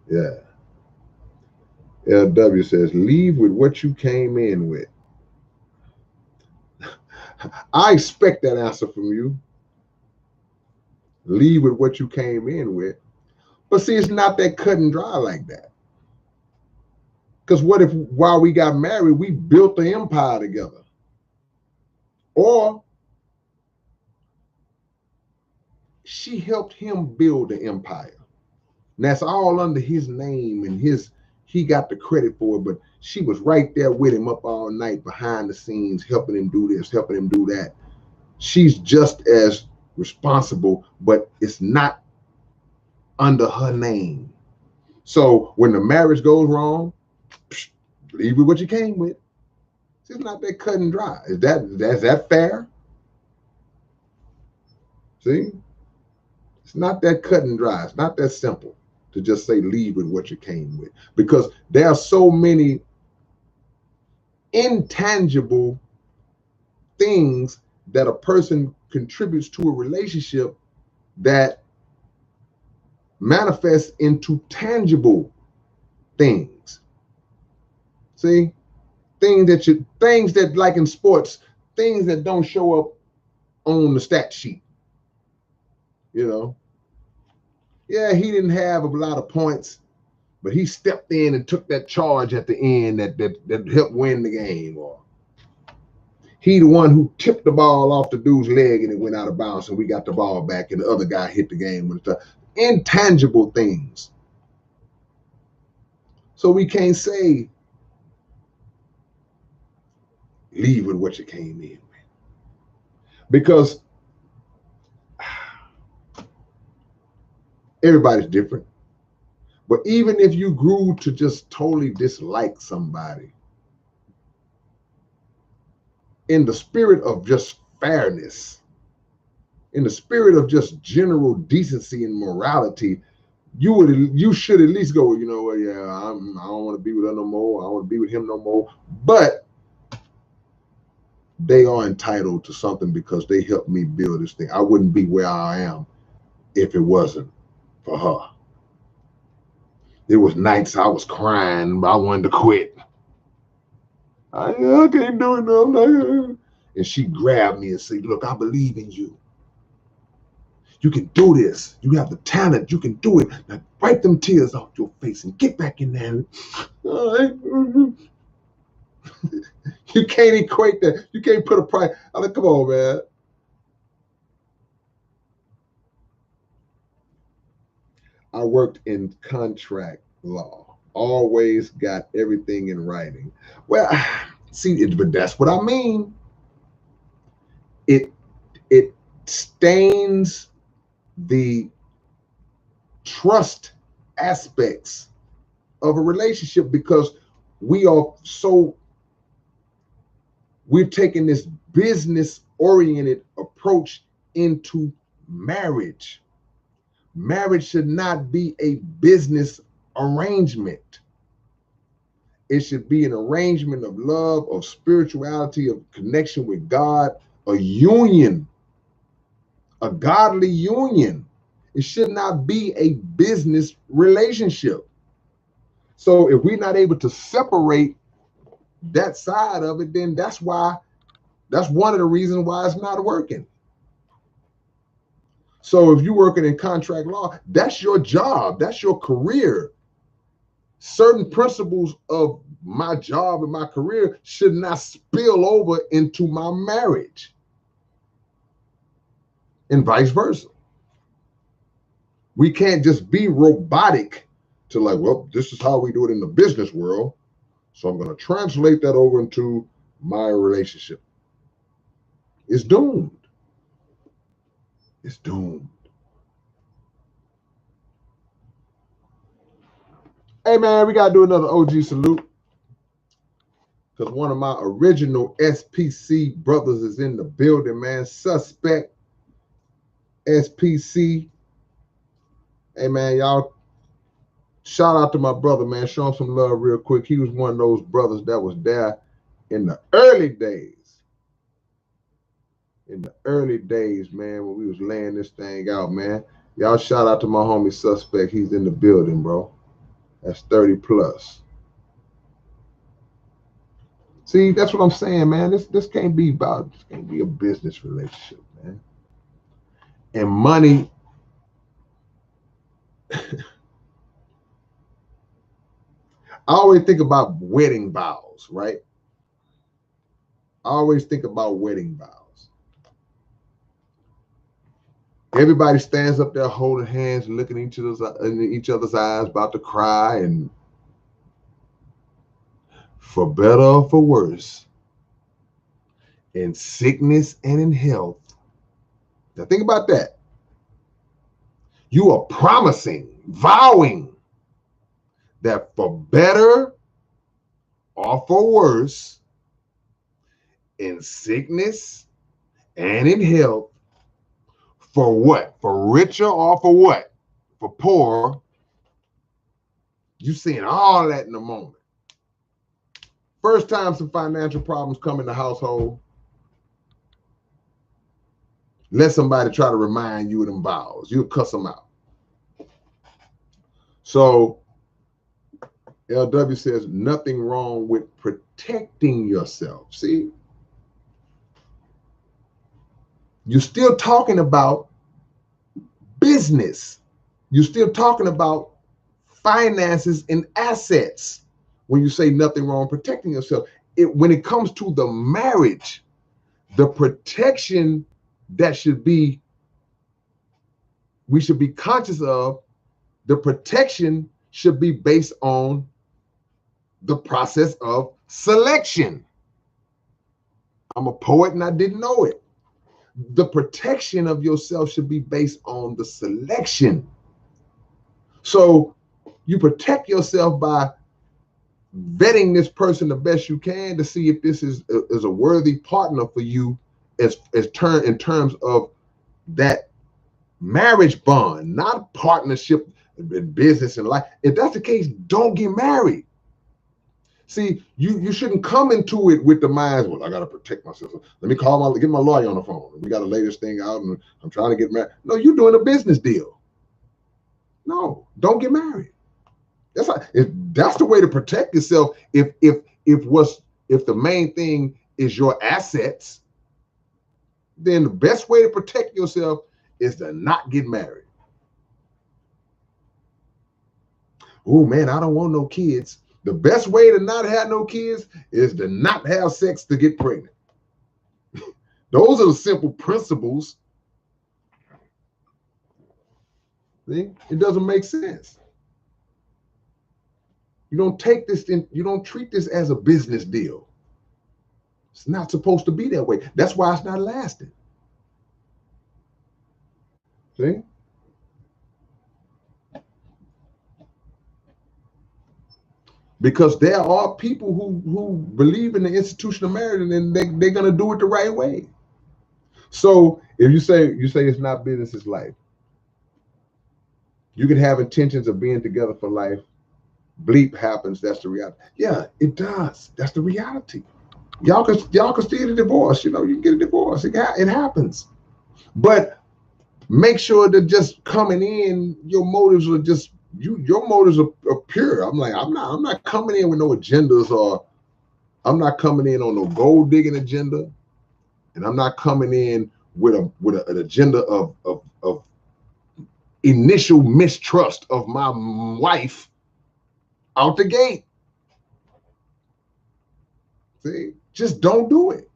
Yeah. LW says, leave with what you came in with. I expect that answer from you. Leave with what you came in with. But see, it's not that cut and dry like that. Because what if while we got married, we built the empire together? Or she helped him build the empire. And that's all under his name and he got the credit for it, but she was right there with him up all night behind the scenes, helping him do this, helping him do that. She's just as responsible, but it's not under her name. So when the marriage goes wrong, leave with what you came with. It's not that cut and dry. Is that fair? See? It's not that cut and dry. It's not that simple to just say leave with what you came with, because there are so many intangible things that a person contributes to a relationship that manifests into tangible things. See, things that like in sports, things that don't show up on the stat sheet. You know, yeah, he didn't have a lot of points, but he stepped in and took that charge at the end that helped win the game. Or he the one who tipped the ball off the dude's leg and it went out of bounds and we got the ball back and the other guy hit the game with the intangible things. So we can't say leave with what you came in with, because everybody's different. But even if you grew to just totally dislike somebody, in the spirit of just fairness, in the spirit of just general decency and morality, you should at least go, you know what, yeah, I don't want to be with her no more. I don't want to be with him no more. But they are entitled to something because they helped me build this thing. I wouldn't be where I am if it wasn't for her. There was nights I was crying, I wanted to quit. I can't do it no. I'm not. And she grabbed me and said, look, I believe in you. You can do this. You have the talent. You can do it. Now wipe them tears off your face and get back in there. You can't equate that. You can't put a price. I'm like, come on, man. I worked in contract law. Always got everything in writing. Well, see, but that's what I mean. It stains the trust aspects of a relationship, because we're taking this business oriented approach into marriage. Marriage should not be a business arrangement. It should be an arrangement of love, of spirituality, of connection with God, a union, a godly union. It should not be a business relationship. So if we're not able to separate that side of it, then that's one of the reasons why it's not working. So if you're working in contract law, that's your job, that's your career. Certain principles of my job and my career should not spill over into my marriage, and vice versa. We can't just be robotic to like, well, this is how we do it in the business world. So I'm going to translate that over into my relationship. It's doomed. It's doomed. Hey, man, we got to do another OG salute because one of my original SPC brothers is in the building, man. Suspect SPC. Hey, man, y'all, shout out to my brother, man. Show him some love real quick. He was one of those brothers that was there in the early days. In the early days, man, when we was laying this thing out, man. Y'all shout out to my homie Suspect. He's in the building, bro. That's 30 plus. See, that's what I'm saying, man. This can't be about, this can't be a business relationship, man. And money, I always think about wedding vows, right? I always think about wedding vows. Everybody stands up there holding hands, looking in each other's eyes, about to cry, and for better or for worse, in sickness and in health. Now think about that. You are promising, vowing that for better or for worse, in sickness and in health, for what? For richer or for what? For poor. You seeing all that in a moment. First time some financial problems come in the household, let somebody try to remind you of them vows. You'll cuss them out. So LW says nothing wrong with protecting yourself. See, you're still talking about business. You're still talking about finances and assets when you say nothing wrong protecting yourself. When it comes to the marriage, the protection that we should be conscious of, the protection should be based on the process of selection. I'm a poet and I didn't know it. The protection of yourself should be based on the selection. So you protect yourself by vetting this person the best you can to see if this is a worthy partner for you in terms of that marriage bond, not partnership in business and life. If that's the case, don't get married. See, you shouldn't come into it with the minds, well, I got to protect myself. Let me get my lawyer on the phone. We got to lay this thing out and I'm trying to get married. No, you're doing a business deal. No, don't get married. That's the way to protect yourself. If the main thing is your assets, then the best way to protect yourself is to not get married. Oh man, I don't want no kids. The best way to not have no kids is to not have sex to get pregnant. Those are the simple principles. See? It doesn't make sense. You don't treat this as a business deal. It's not supposed to be that way. That's why it's not lasting. See? Because there are people who believe in the institution of marriage and they're gonna do it the right way. So if you say it's not business, it's life. You can have intentions of being together for life. Bleep happens, that's the reality. Yeah, it does. That's the reality. Y'all can still get a divorce. You can get a divorce. It happens. But make sure that just coming in, your motives are just your motives are pure. I'm not coming in with no agendas, or I'm not coming in on no gold digging agenda, and I'm not coming in with an agenda of initial mistrust of my wife out the gate. See, just don't do it.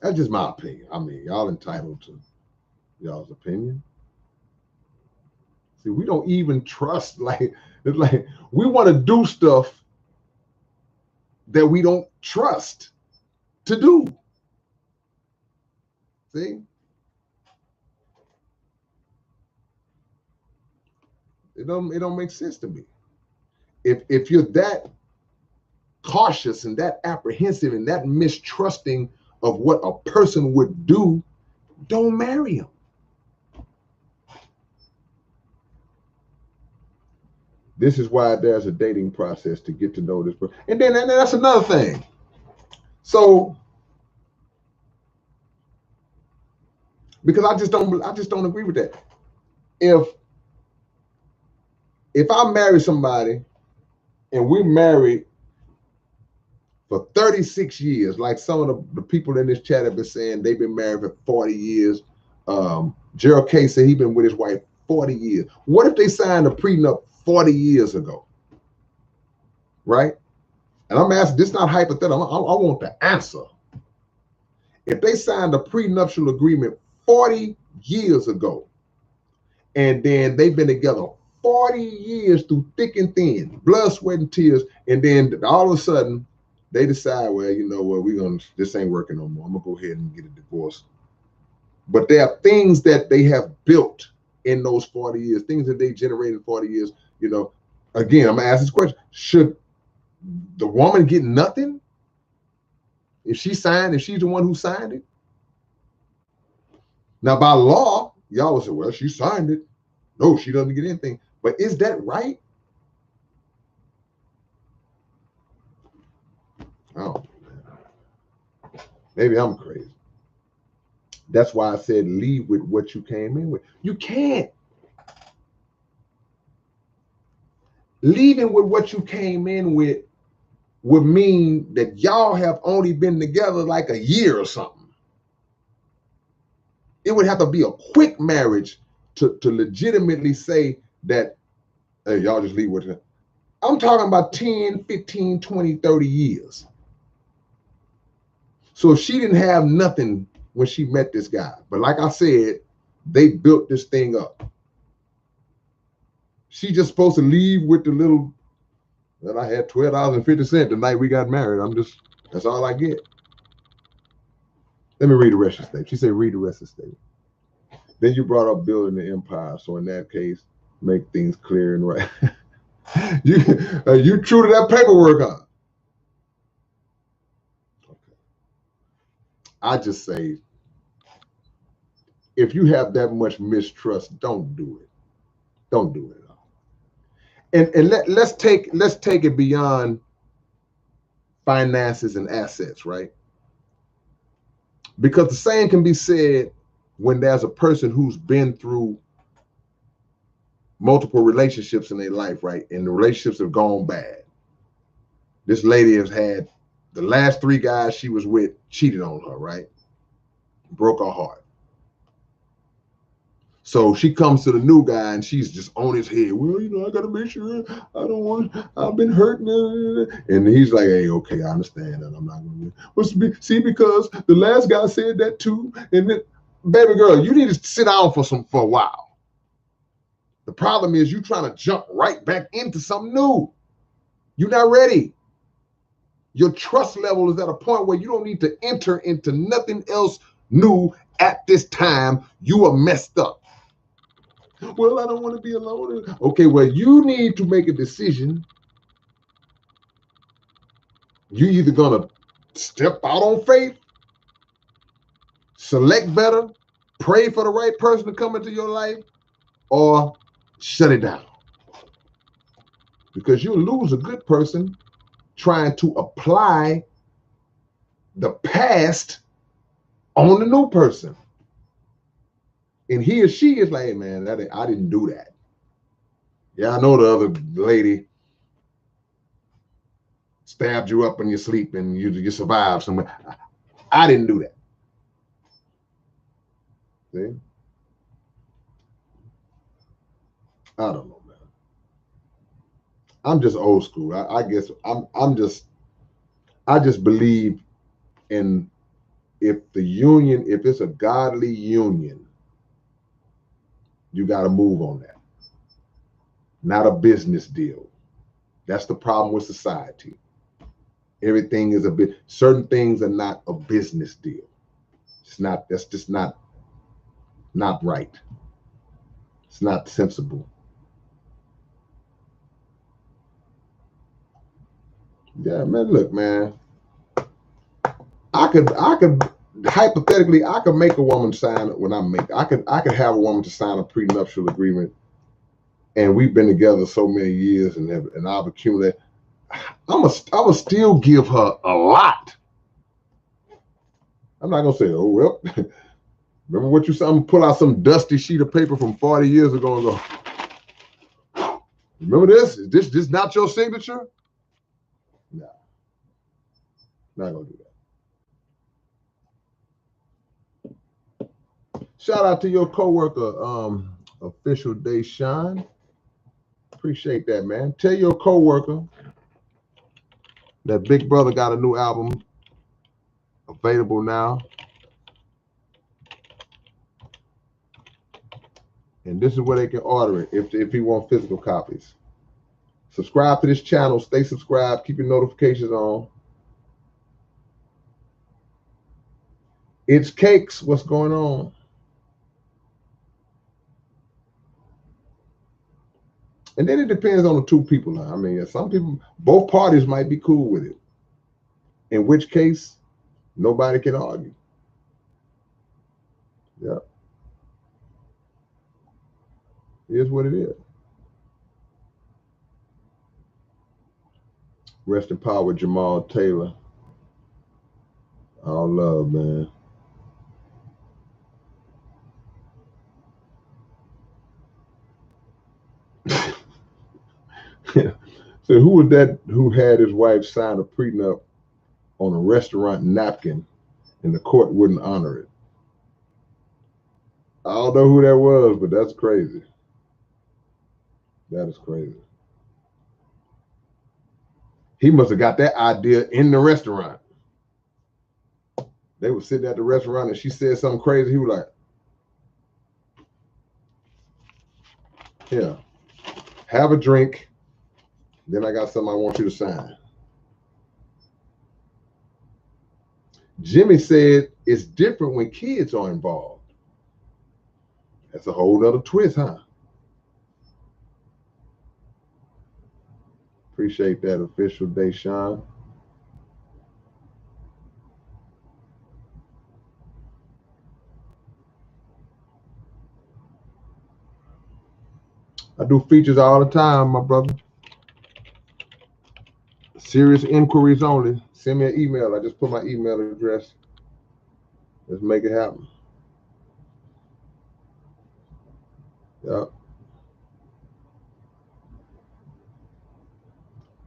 That's just my opinion. I mean, y'all entitled to y'all's opinion. See, we don't even trust, it's like we want to do stuff that we don't trust to do. See? It don't make sense to me. If you're that cautious and that apprehensive and that mistrusting of what a person would do, don't marry him. This is why there's a dating process to get to know this person. And then that's another thing. So, because I just don't agree with that. If I marry somebody and we're married for 36 years, like some of the people in this chat have been saying they've been married for 40 years. Gerald K said he's been with his wife 40 years. What if they signed a prenup 40 years ago? Right? And I'm asking, this is not hypothetical. I want the answer. If they signed a prenuptial agreement 40 years ago, and then they've been together 40 years through thick and thin, blood, sweat, and tears, and then all of a sudden they decide, well, you know what, this ain't working no more. I'm gonna go ahead and get a divorce. But there are things that they have built in those 40 years, things that they generated in 40 years. You know, again, I'm gonna ask this question: should the woman get nothing if she's the one who signed it? Now, by law, y'all will say, well, she signed it. No, she doesn't get anything. But is that right? Oh, maybe I'm crazy. That's why I said leave with what you came in with. You can't. Leaving with what you came in with would mean that y'all have only been together like a year or something. It would have to be a quick marriage to legitimately say that, hey, y'all just leave with it. I'm talking about 10, 15, 20, 30 years. So if she didn't have nothing when she met this guy, but like I said, they built this thing up. She just supposed to leave with the little, that I had $12.50 the night we got married. That's all I get. Let me read the rest of the statement. She said, read the rest of the statement. Then you brought up building the empire. So in that case, make things clear and right. you true to that paperwork, huh? Okay. I just say, if you have that much mistrust, don't do it. Don't do it at all. And let's take it beyond finances and assets, right? Because the same can be said when there's a person who's been through multiple relationships in their life, right? And the relationships have gone bad. This lady has had the last 3 guys she was with cheated on her, right? Broke her heart. So she comes to the new guy and she's just on his head. Well, you know, I got to make sure I've been hurting. And he's like, hey, okay, I understand that. I'm not going to. See, because the last guy said that too. And then, baby girl, you need to sit down for a while. The problem is you trying to jump right back into something new. You're not ready. Your trust level is at a point where you don't need to enter into nothing else new at this time. You are messed up. Well, I don't want to be alone. Okay, well, you need to make a decision. You're either going to step out on faith, select better, pray for the right person to come into your life, or shut it down. Because you'll lose a good person trying to apply the past on the new person. And he or she is like, hey, man, I didn't do that. Yeah, I know the other lady stabbed you up in your sleep and you survived somewhere. I didn't do that. See? I don't know, man. I'm just old school. I guess I just believe in the union, if it's a godly union, you got to move on that. Not a business deal. That's the problem with society. Everything is a bit, certain things are not a business deal. It's not, that's just not right. It's not sensible. Yeah, man, look, man. I could hypothetically, I could make a woman sign it when I could have a woman to sign a prenuptial agreement, and we've been together so many years and I've accumulated. I would still give her a lot. I'm not gonna say, oh well, remember what you said? I'm gonna pull out some dusty sheet of paper from 40 years ago and go, remember this? Is this not your signature? No, not gonna do that. Shout out to your coworker, Official Deshaun. Appreciate that, man. Tell your coworker that Big Brother got a new album available now. And this is where they can order it if he wants physical copies. Subscribe to this channel. Stay subscribed. Keep your notifications on. It's Cakes. What's going on? And then it depends on the two people. I mean, some people, both parties might be cool with it. In which case, nobody can argue. Yeah. It is what it is. Rest in power with Jamal Taylor. All love, man. So who was that who had his wife sign a prenup on a restaurant napkin and the court wouldn't honor it? I don't know who that was, but that's crazy. That is crazy. He must have got that idea in the restaurant. They were sitting at the restaurant and she said something crazy. He was like, yeah, have a drink. Then I got something I want you to sign. Jimmy said it's different when kids are involved. That's a whole other twist, huh? Appreciate that, Official Deshaun. I do features all the time, my brother. Serious inquiries only. Send me an email. I just put my email address. Let's make it happen. Yeah.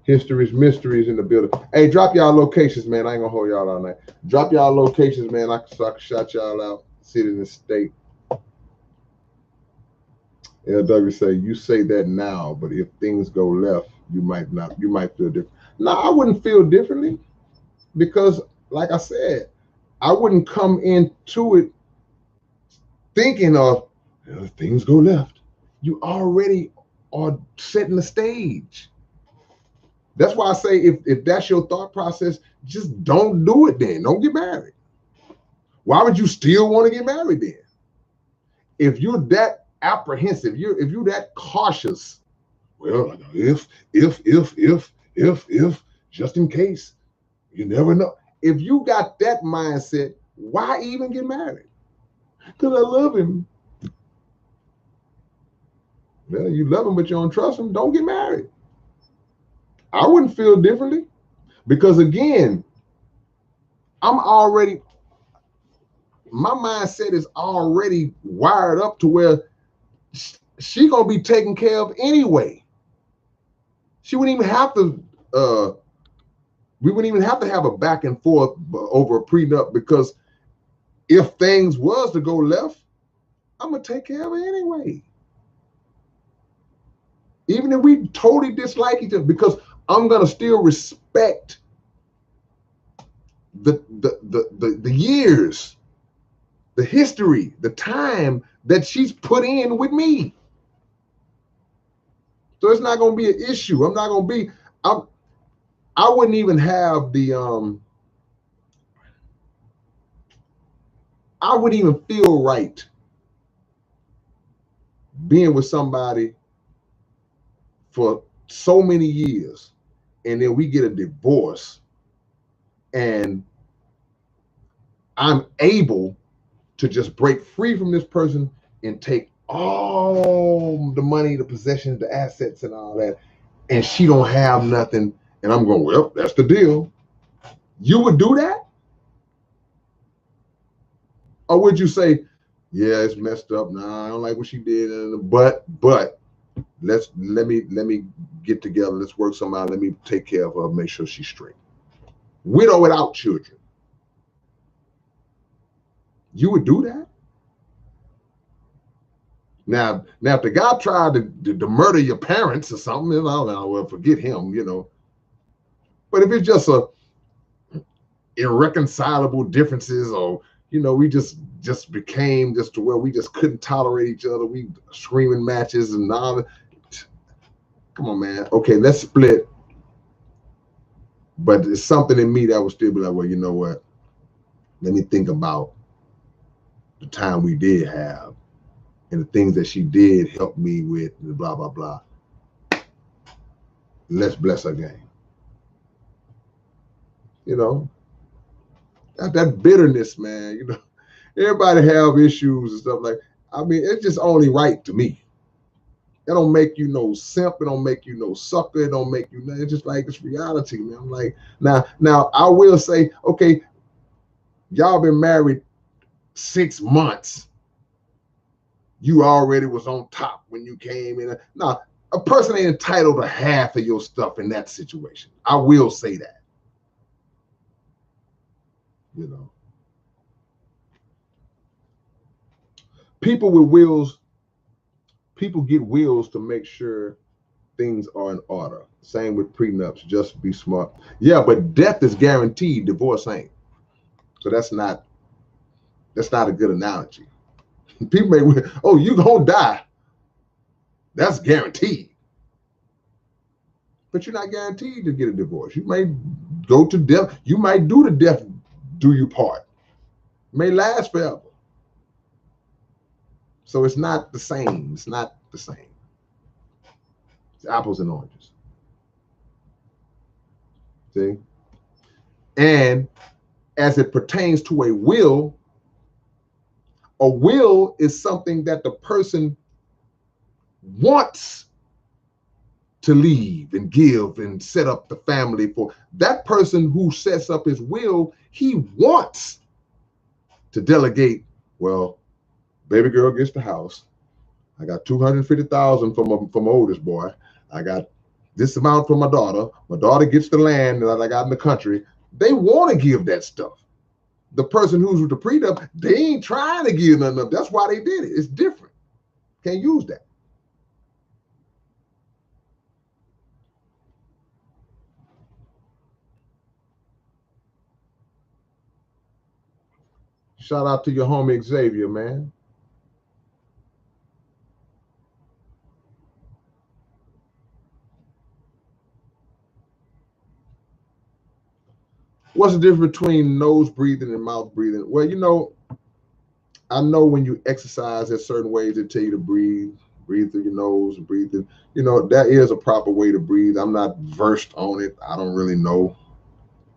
History's mysteries in the building. Hey, drop y'all locations, man. I ain't gonna hold y'all all night. Drop y'all locations, man. So I can shout y'all out. City and state. LW say, you say that now, but if things go left, you might feel different. No, I wouldn't feel differently because, like I said, I wouldn't come into it thinking of if things go left. You already are setting the stage. That's why I say if that's your thought process, just don't do it then. Don't get married. Why would you still want to get married then? If you're that apprehensive, if you're that cautious, well, if, just in case, you never know. If you got that mindset, why even get married? Because I love him. Well, you love him, but you don't trust him. Don't get married. I wouldn't feel differently because, again, my mindset is already wired up to where she gonna be taken care of anyway. She wouldn't even have to, we wouldn't even have to have a back and forth over a prenup because if things was to go left, I'm gonna take care of her anyway. Even if we totally dislike each other, because I'm gonna still respect the years, the history, the time that she's put in with me. So it's not going to be an issue. I'm not going to be, I wouldn't even have the, I wouldn't even feel right being with somebody for so many years and then we get a divorce and I'm able to just break free from this person and take all the money, the possessions, the assets and all that, and she don't have nothing, and I'm going, well, that's the deal. You would do that? Or would you say, yeah, it's messed up. Nah, I don't like what she did, but let me get together, let's work something out, let me take care of her, make sure she's straight. With or without children. You would do that? Now, if the guy tried to murder your parents or something, I don't know, well, forget him, you know. But if it's just a irreconcilable differences, or you know, we just became just to where we just couldn't tolerate each other, we screaming matches and all. Come on, man. Okay, let's split. But it's something in me that would still be like, well, you know what? Let me think about the time we did have and the things that she did help me with, and blah, blah, blah. Let's bless her game. You know, that bitterness, man, you know, everybody have issues and stuff like, I mean, it's just only right to me. It don't make you no simp. It don't make you no sucker. It don't make you, it's just like, it's reality, man. I'm like, now I will say, okay, y'all been married 6 months. You already was on top when you came in. Now, a person ain't entitled to half of your stuff in that situation. I will say that. You know, people with wills, people get wills to make sure things are in order. Same with prenups, just be smart. Yeah, but death is guaranteed, divorce ain't. So that's not a good analogy. People may, oh, you gonna die. That's guaranteed. But you're not guaranteed to get a divorce. You may go to death. You might do the death do you part. It may last forever. So it's not the same. It's not the same. It's apples and oranges. See? And as it pertains to a will is something that the person wants to leave and give and set up the family for. That person who sets up his will, he wants to delegate, well, baby girl gets the house. I got $250,000 from my oldest boy. I got this amount for my daughter. My daughter gets the land that I got in the country. They want to give that stuff. The person who's with the prenup, they ain't trying to give nothing up. That's why they did it. It's different. Can't use that. Shout out to your homie Xavier, man. What's the difference between nose breathing and mouth breathing? Well, you know, I know when you exercise, there's certain ways they tell you to breathe through your nose, breathe through. You know, that is a proper way to breathe. I'm not versed on it. I don't really know.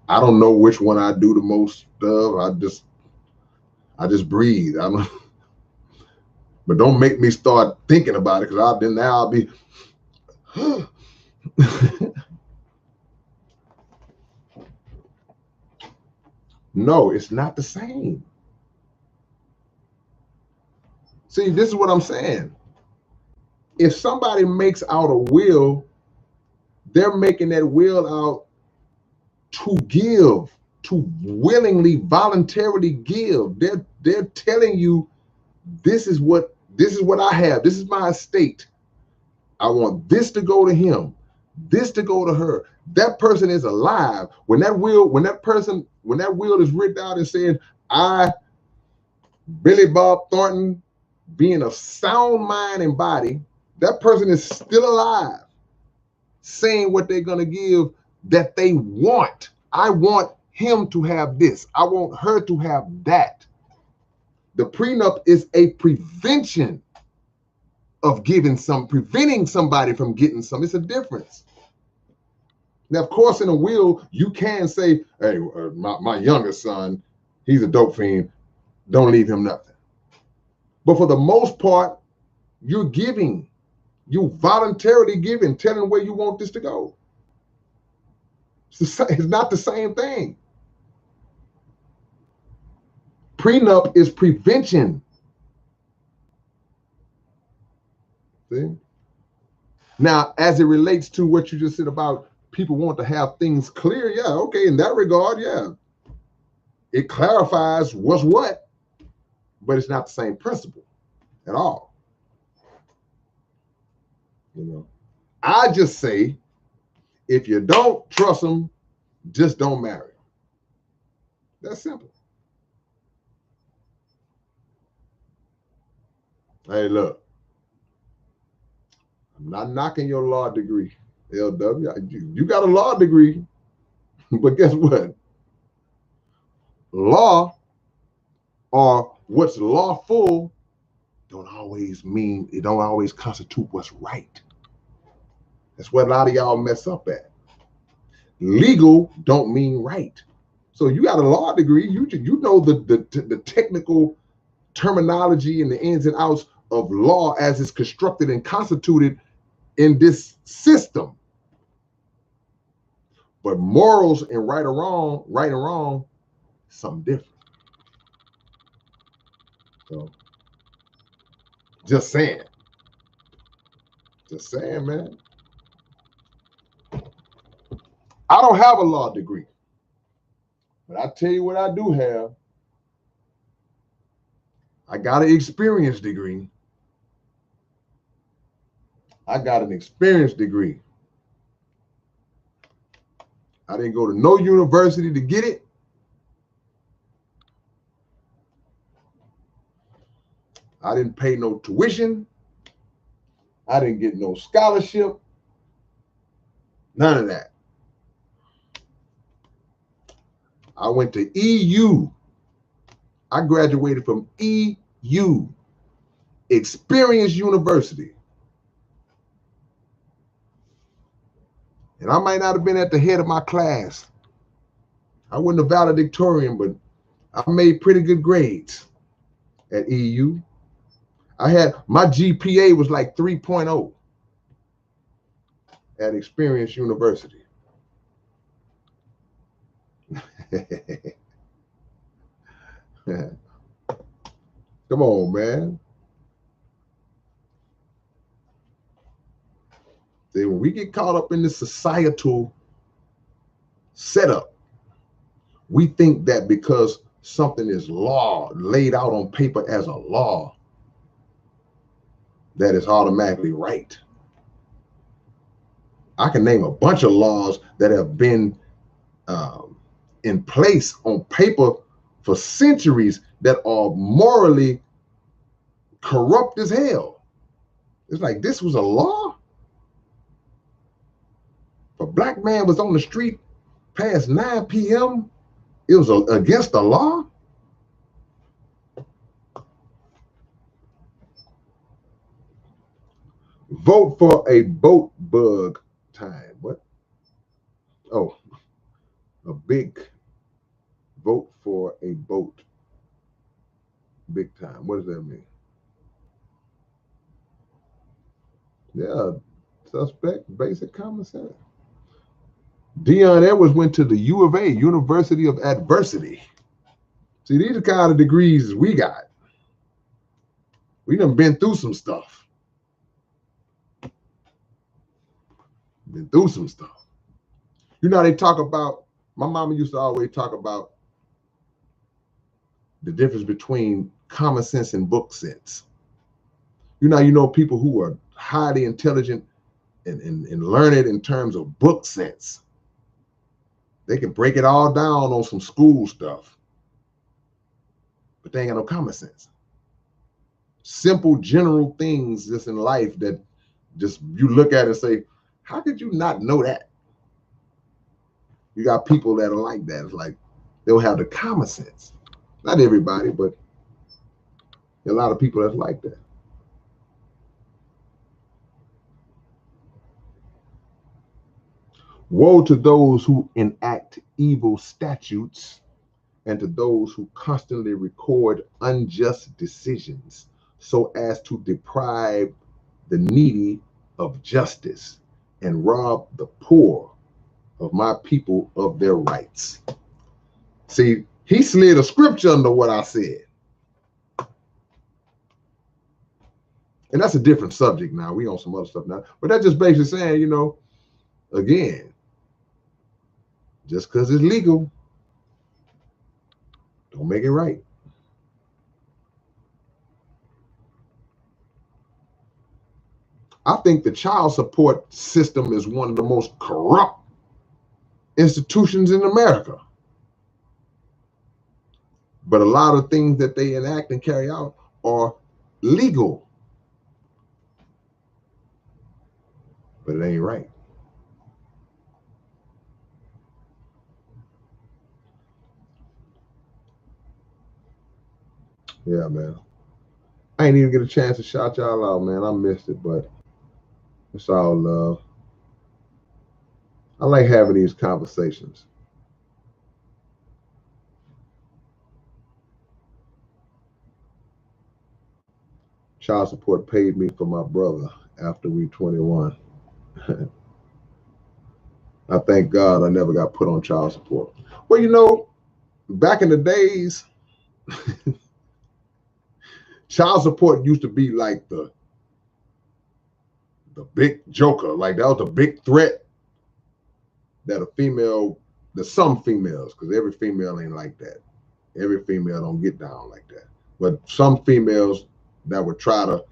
I don't know which one I do the most of. I just breathe. But don't make me start thinking about it, because I'll be. No, it's not the same. See, this is what I'm saying. If somebody makes out a will, they're making that will out to give, to willingly, voluntarily give. They're telling you, this is what I have. This is my estate. I want this to go to him. this to go to her. That person is alive. When that will is written out and saying, I, Billy Bob Thornton, being of sound mind and body, that person is still alive, saying what they're going to give that they want. I want him to have this. I want her to have that. The prenup is a prevention of preventing somebody from getting some. It's a difference. Now, of course, in a will, you can say, hey, my youngest son, he's a dope fiend. Don't leave him nothing. But for the most part, you're giving. You voluntarily giving, telling where you want this to go. It's not the same thing. Prenup is prevention. See? Now, as it relates to what you just said about people want to have things clear, yeah, okay, in that regard, yeah. It clarifies what's what, but it's not the same principle at all. You know, I just say, if you don't trust them, just don't marry. That's simple. Hey, look, I'm not knocking your law degree, LW. You got a law degree, but guess what? Law, or what's lawful, don't always constitute what's right. That's what a lot of y'all mess up at. Legal don't mean right. So you got a law degree, you know the technical terminology and the ins and outs of law as it's constructed and constituted in this system. But morals and right and wrong, something different. So just saying, man. I don't have a law degree, but I tell you what I do have. I got an experience degree. I got an experience degree. I didn't go to no university to get it. I didn't pay no tuition. I didn't get no scholarship. None of that. I went to EU. I graduated from EU, Experience University. And I might not have been at the head of my class. I wasn't a valedictorian, but I made pretty good grades at EU. My GPA was like 3.0 at Experience University. Come on, man. See, when we get caught up in this societal setup, we think that because something is law, laid out on paper as a law, that it's automatically right. I can name a bunch of laws that have been in place on paper for centuries that are morally corrupt as hell. It's like, this was a law? If a black man was on the street past 9 p.m., it was against the law? Vote for a boat bug time. What? Oh, a big vote for a boat big time. What does that mean? Yeah, suspect, basic common sense. Dion Edwards went to the U of A, University of Adversity. See, these are the kind of degrees we got. We done been through some stuff. Been through some stuff. You know, they talk about, my mama used to always talk about the difference between common sense and book sense. You know, people who are highly intelligent and learn it in terms of book sense. They can break it all down on some school stuff, but they ain't got no common sense. Simple general things just in life that just you look at it and say, how could you not know that? You got people that are like that. It's like they'll have the common sense. Not everybody, but a lot of people that's like that. Woe to those who enact evil statutes and to those who constantly record unjust decisions so as to deprive the needy of justice and rob the poor of my people of their rights. See, he slid a scripture under what I said. And that's a different subject now. We on some other stuff now. But that's just basically saying, you know, again, just because it's legal, don't make it right. I think the child support system is one of the most corrupt institutions in America. But a lot of things that they enact and carry out are legal. But it ain't right. Yeah, man. I ain't even get a chance to shout y'all out, man. I missed it, but it's all love. I like having these conversations. Child support paid me for my brother after we 21. I thank God I never got put on child support. Well, you know, back in the days, child support used to be like the big joker. Like that was the big threat that a female, that some females, because every female ain't like that. Every female don't get down like that. But some females that would try to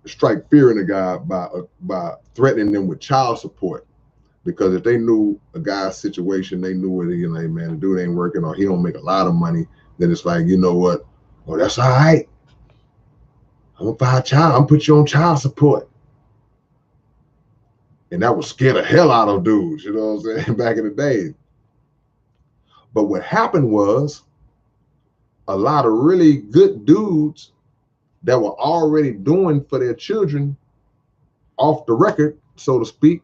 strike fear in a guy by threatening them with child support. Because if they knew a guy's situation, they knew it, you know, man, the dude ain't working or he don't make a lot of money, then it's like, you know what? Oh, that's all right. I'm gonna buy a child. I'm gonna put you on child support. And that would scare the hell out of dudes, you know what I'm saying, back in the day. But what happened was a lot of really good dudes that were already doing for their children off the record, so to speak,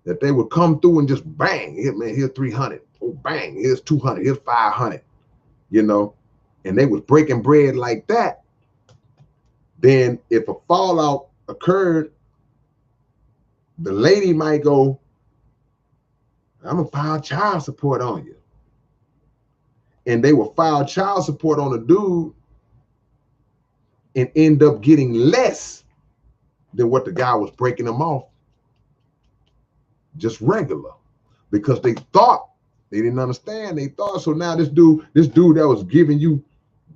that they would come through and just bang, here, man, here's 300. Oh, bang, here's 200, here's 500, you know, and they was breaking bread like that. Then if a fallout occurred, the lady might go, I'm gonna file child support on you. And they will file child support on a dude and end up getting less than what the guy was breaking them off just regular, because they thought, they didn't understand, they thought. So now this dude that was giving you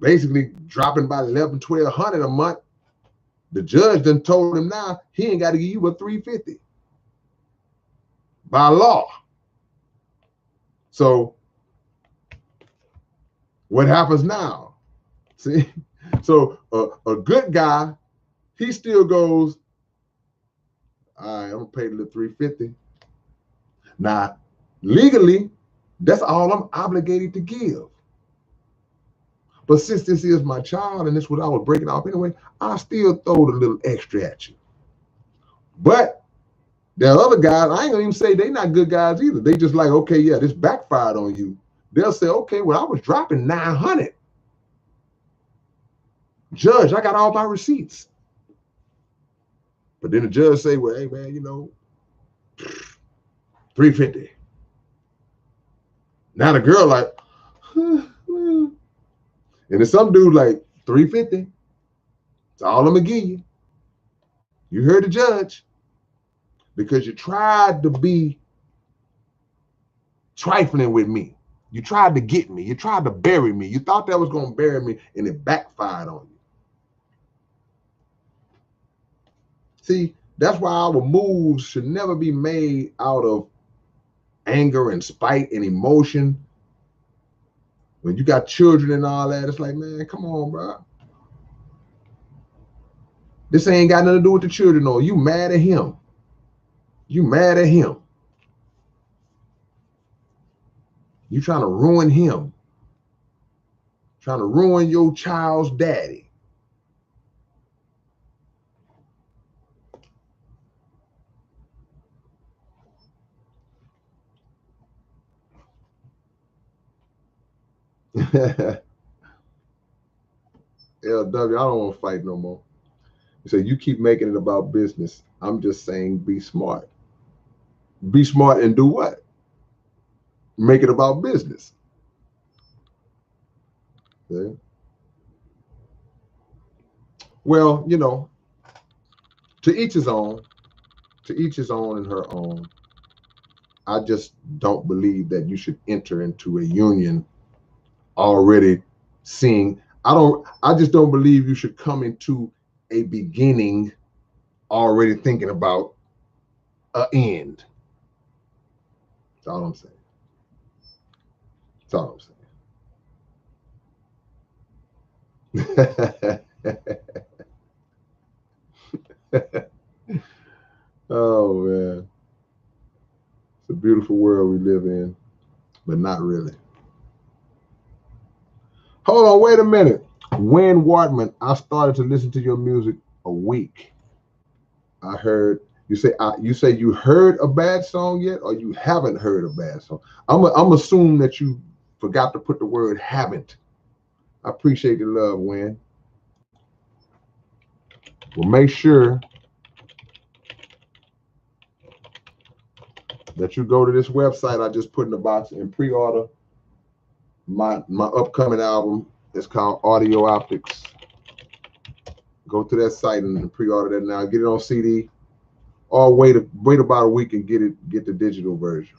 basically dropping by 1,100, 1,200 a month, the judge done told him now he ain't got to give you but $350 by law. So what happens now? See, so a good guy, he still goes, all right, I'm gonna pay the $350. Now, legally, that's all I'm obligated to give. But since this is my child and this is what I was breaking off anyway, I still throw the little extra at you. But the other guys, I ain't gonna even say they not good guys either. They just like, okay, yeah, this backfired on you. They'll say, okay, well, I was dropping 900. Judge, I got all my receipts. But then the judge say, well, hey, man, you know, $350. Now the girl like, and then some dude like, $350. That's all I'm gonna give you. You heard the judge. Because you tried to be trifling with me. You tried to get me. You tried to bury me. You thought that was gonna bury me, and it backfired on you. See, That's why our moves should never be made out of anger and spite and emotion. When you got children and all that, it's like, man, come on, bro. This ain't got nothing to do with the children, or you mad at him. You mad at him. You trying to ruin him. Trying to ruin your child's daddy. LW, I don't want to fight no more. So you keep making it about business. I'm just saying be smart. Be smart and do what? Make it about business. Okay? Well, you know, to each his own. To each his own and her own. I just don't believe that you should enter into a union already seeing. I just don't believe you should come into a beginning already thinking about an end. That's all I'm saying. That's all I'm saying. Oh man. It's a beautiful world we live in, but not really. Hold on, wait a minute. Wayne Wartman, I started to listen to your music a week. I heard you say you heard a bad song yet, or you haven't heard a bad song. I'm assuming that you forgot to put the word haven't. I appreciate the love, Wayne. Well, make sure that you go to this website I just put in the box and pre-order my upcoming album. It's called Audio Optics. Go to that site and pre-order that now. Get it on CD, or wait about a week and get the digital version.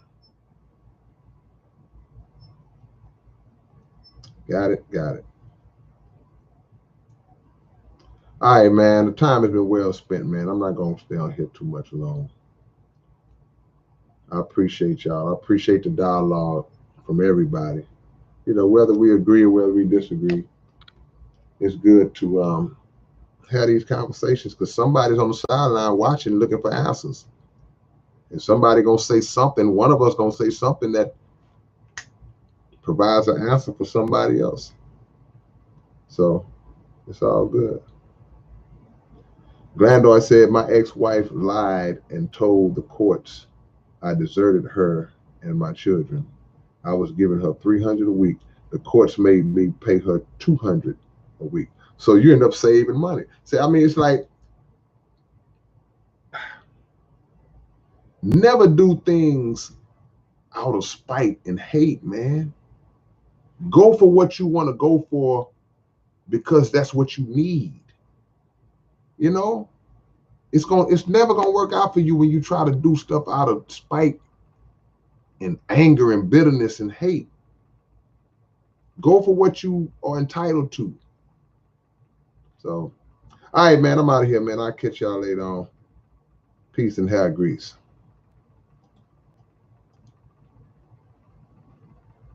Got it. All right, man. The time has been well spent, man. I'm not gonna stay on here too much long. I appreciate y'all. I appreciate the dialogue from everybody. You know, whether we agree or whether we disagree, it's good to have these conversations because somebody's on the sideline watching, looking for answers. And somebody gonna say something. One of us gonna say something that provides an answer for somebody else. So it's all good. Glandor said, my ex-wife lied and told the courts I deserted her and my children. I was giving her $300 a week. The courts made me pay her $200 a week. So you end up saving money. See, I mean, it's like, never do things out of spite and hate, man. Go for what you want to go for because that's what you need. You know, it's never gonna work out for you when you try to do stuff out of spite and anger and bitterness and hate. Go for what you are entitled to. So, all right, man, I'm out of here, man. I'll catch y'all later on. Peace and hair grease.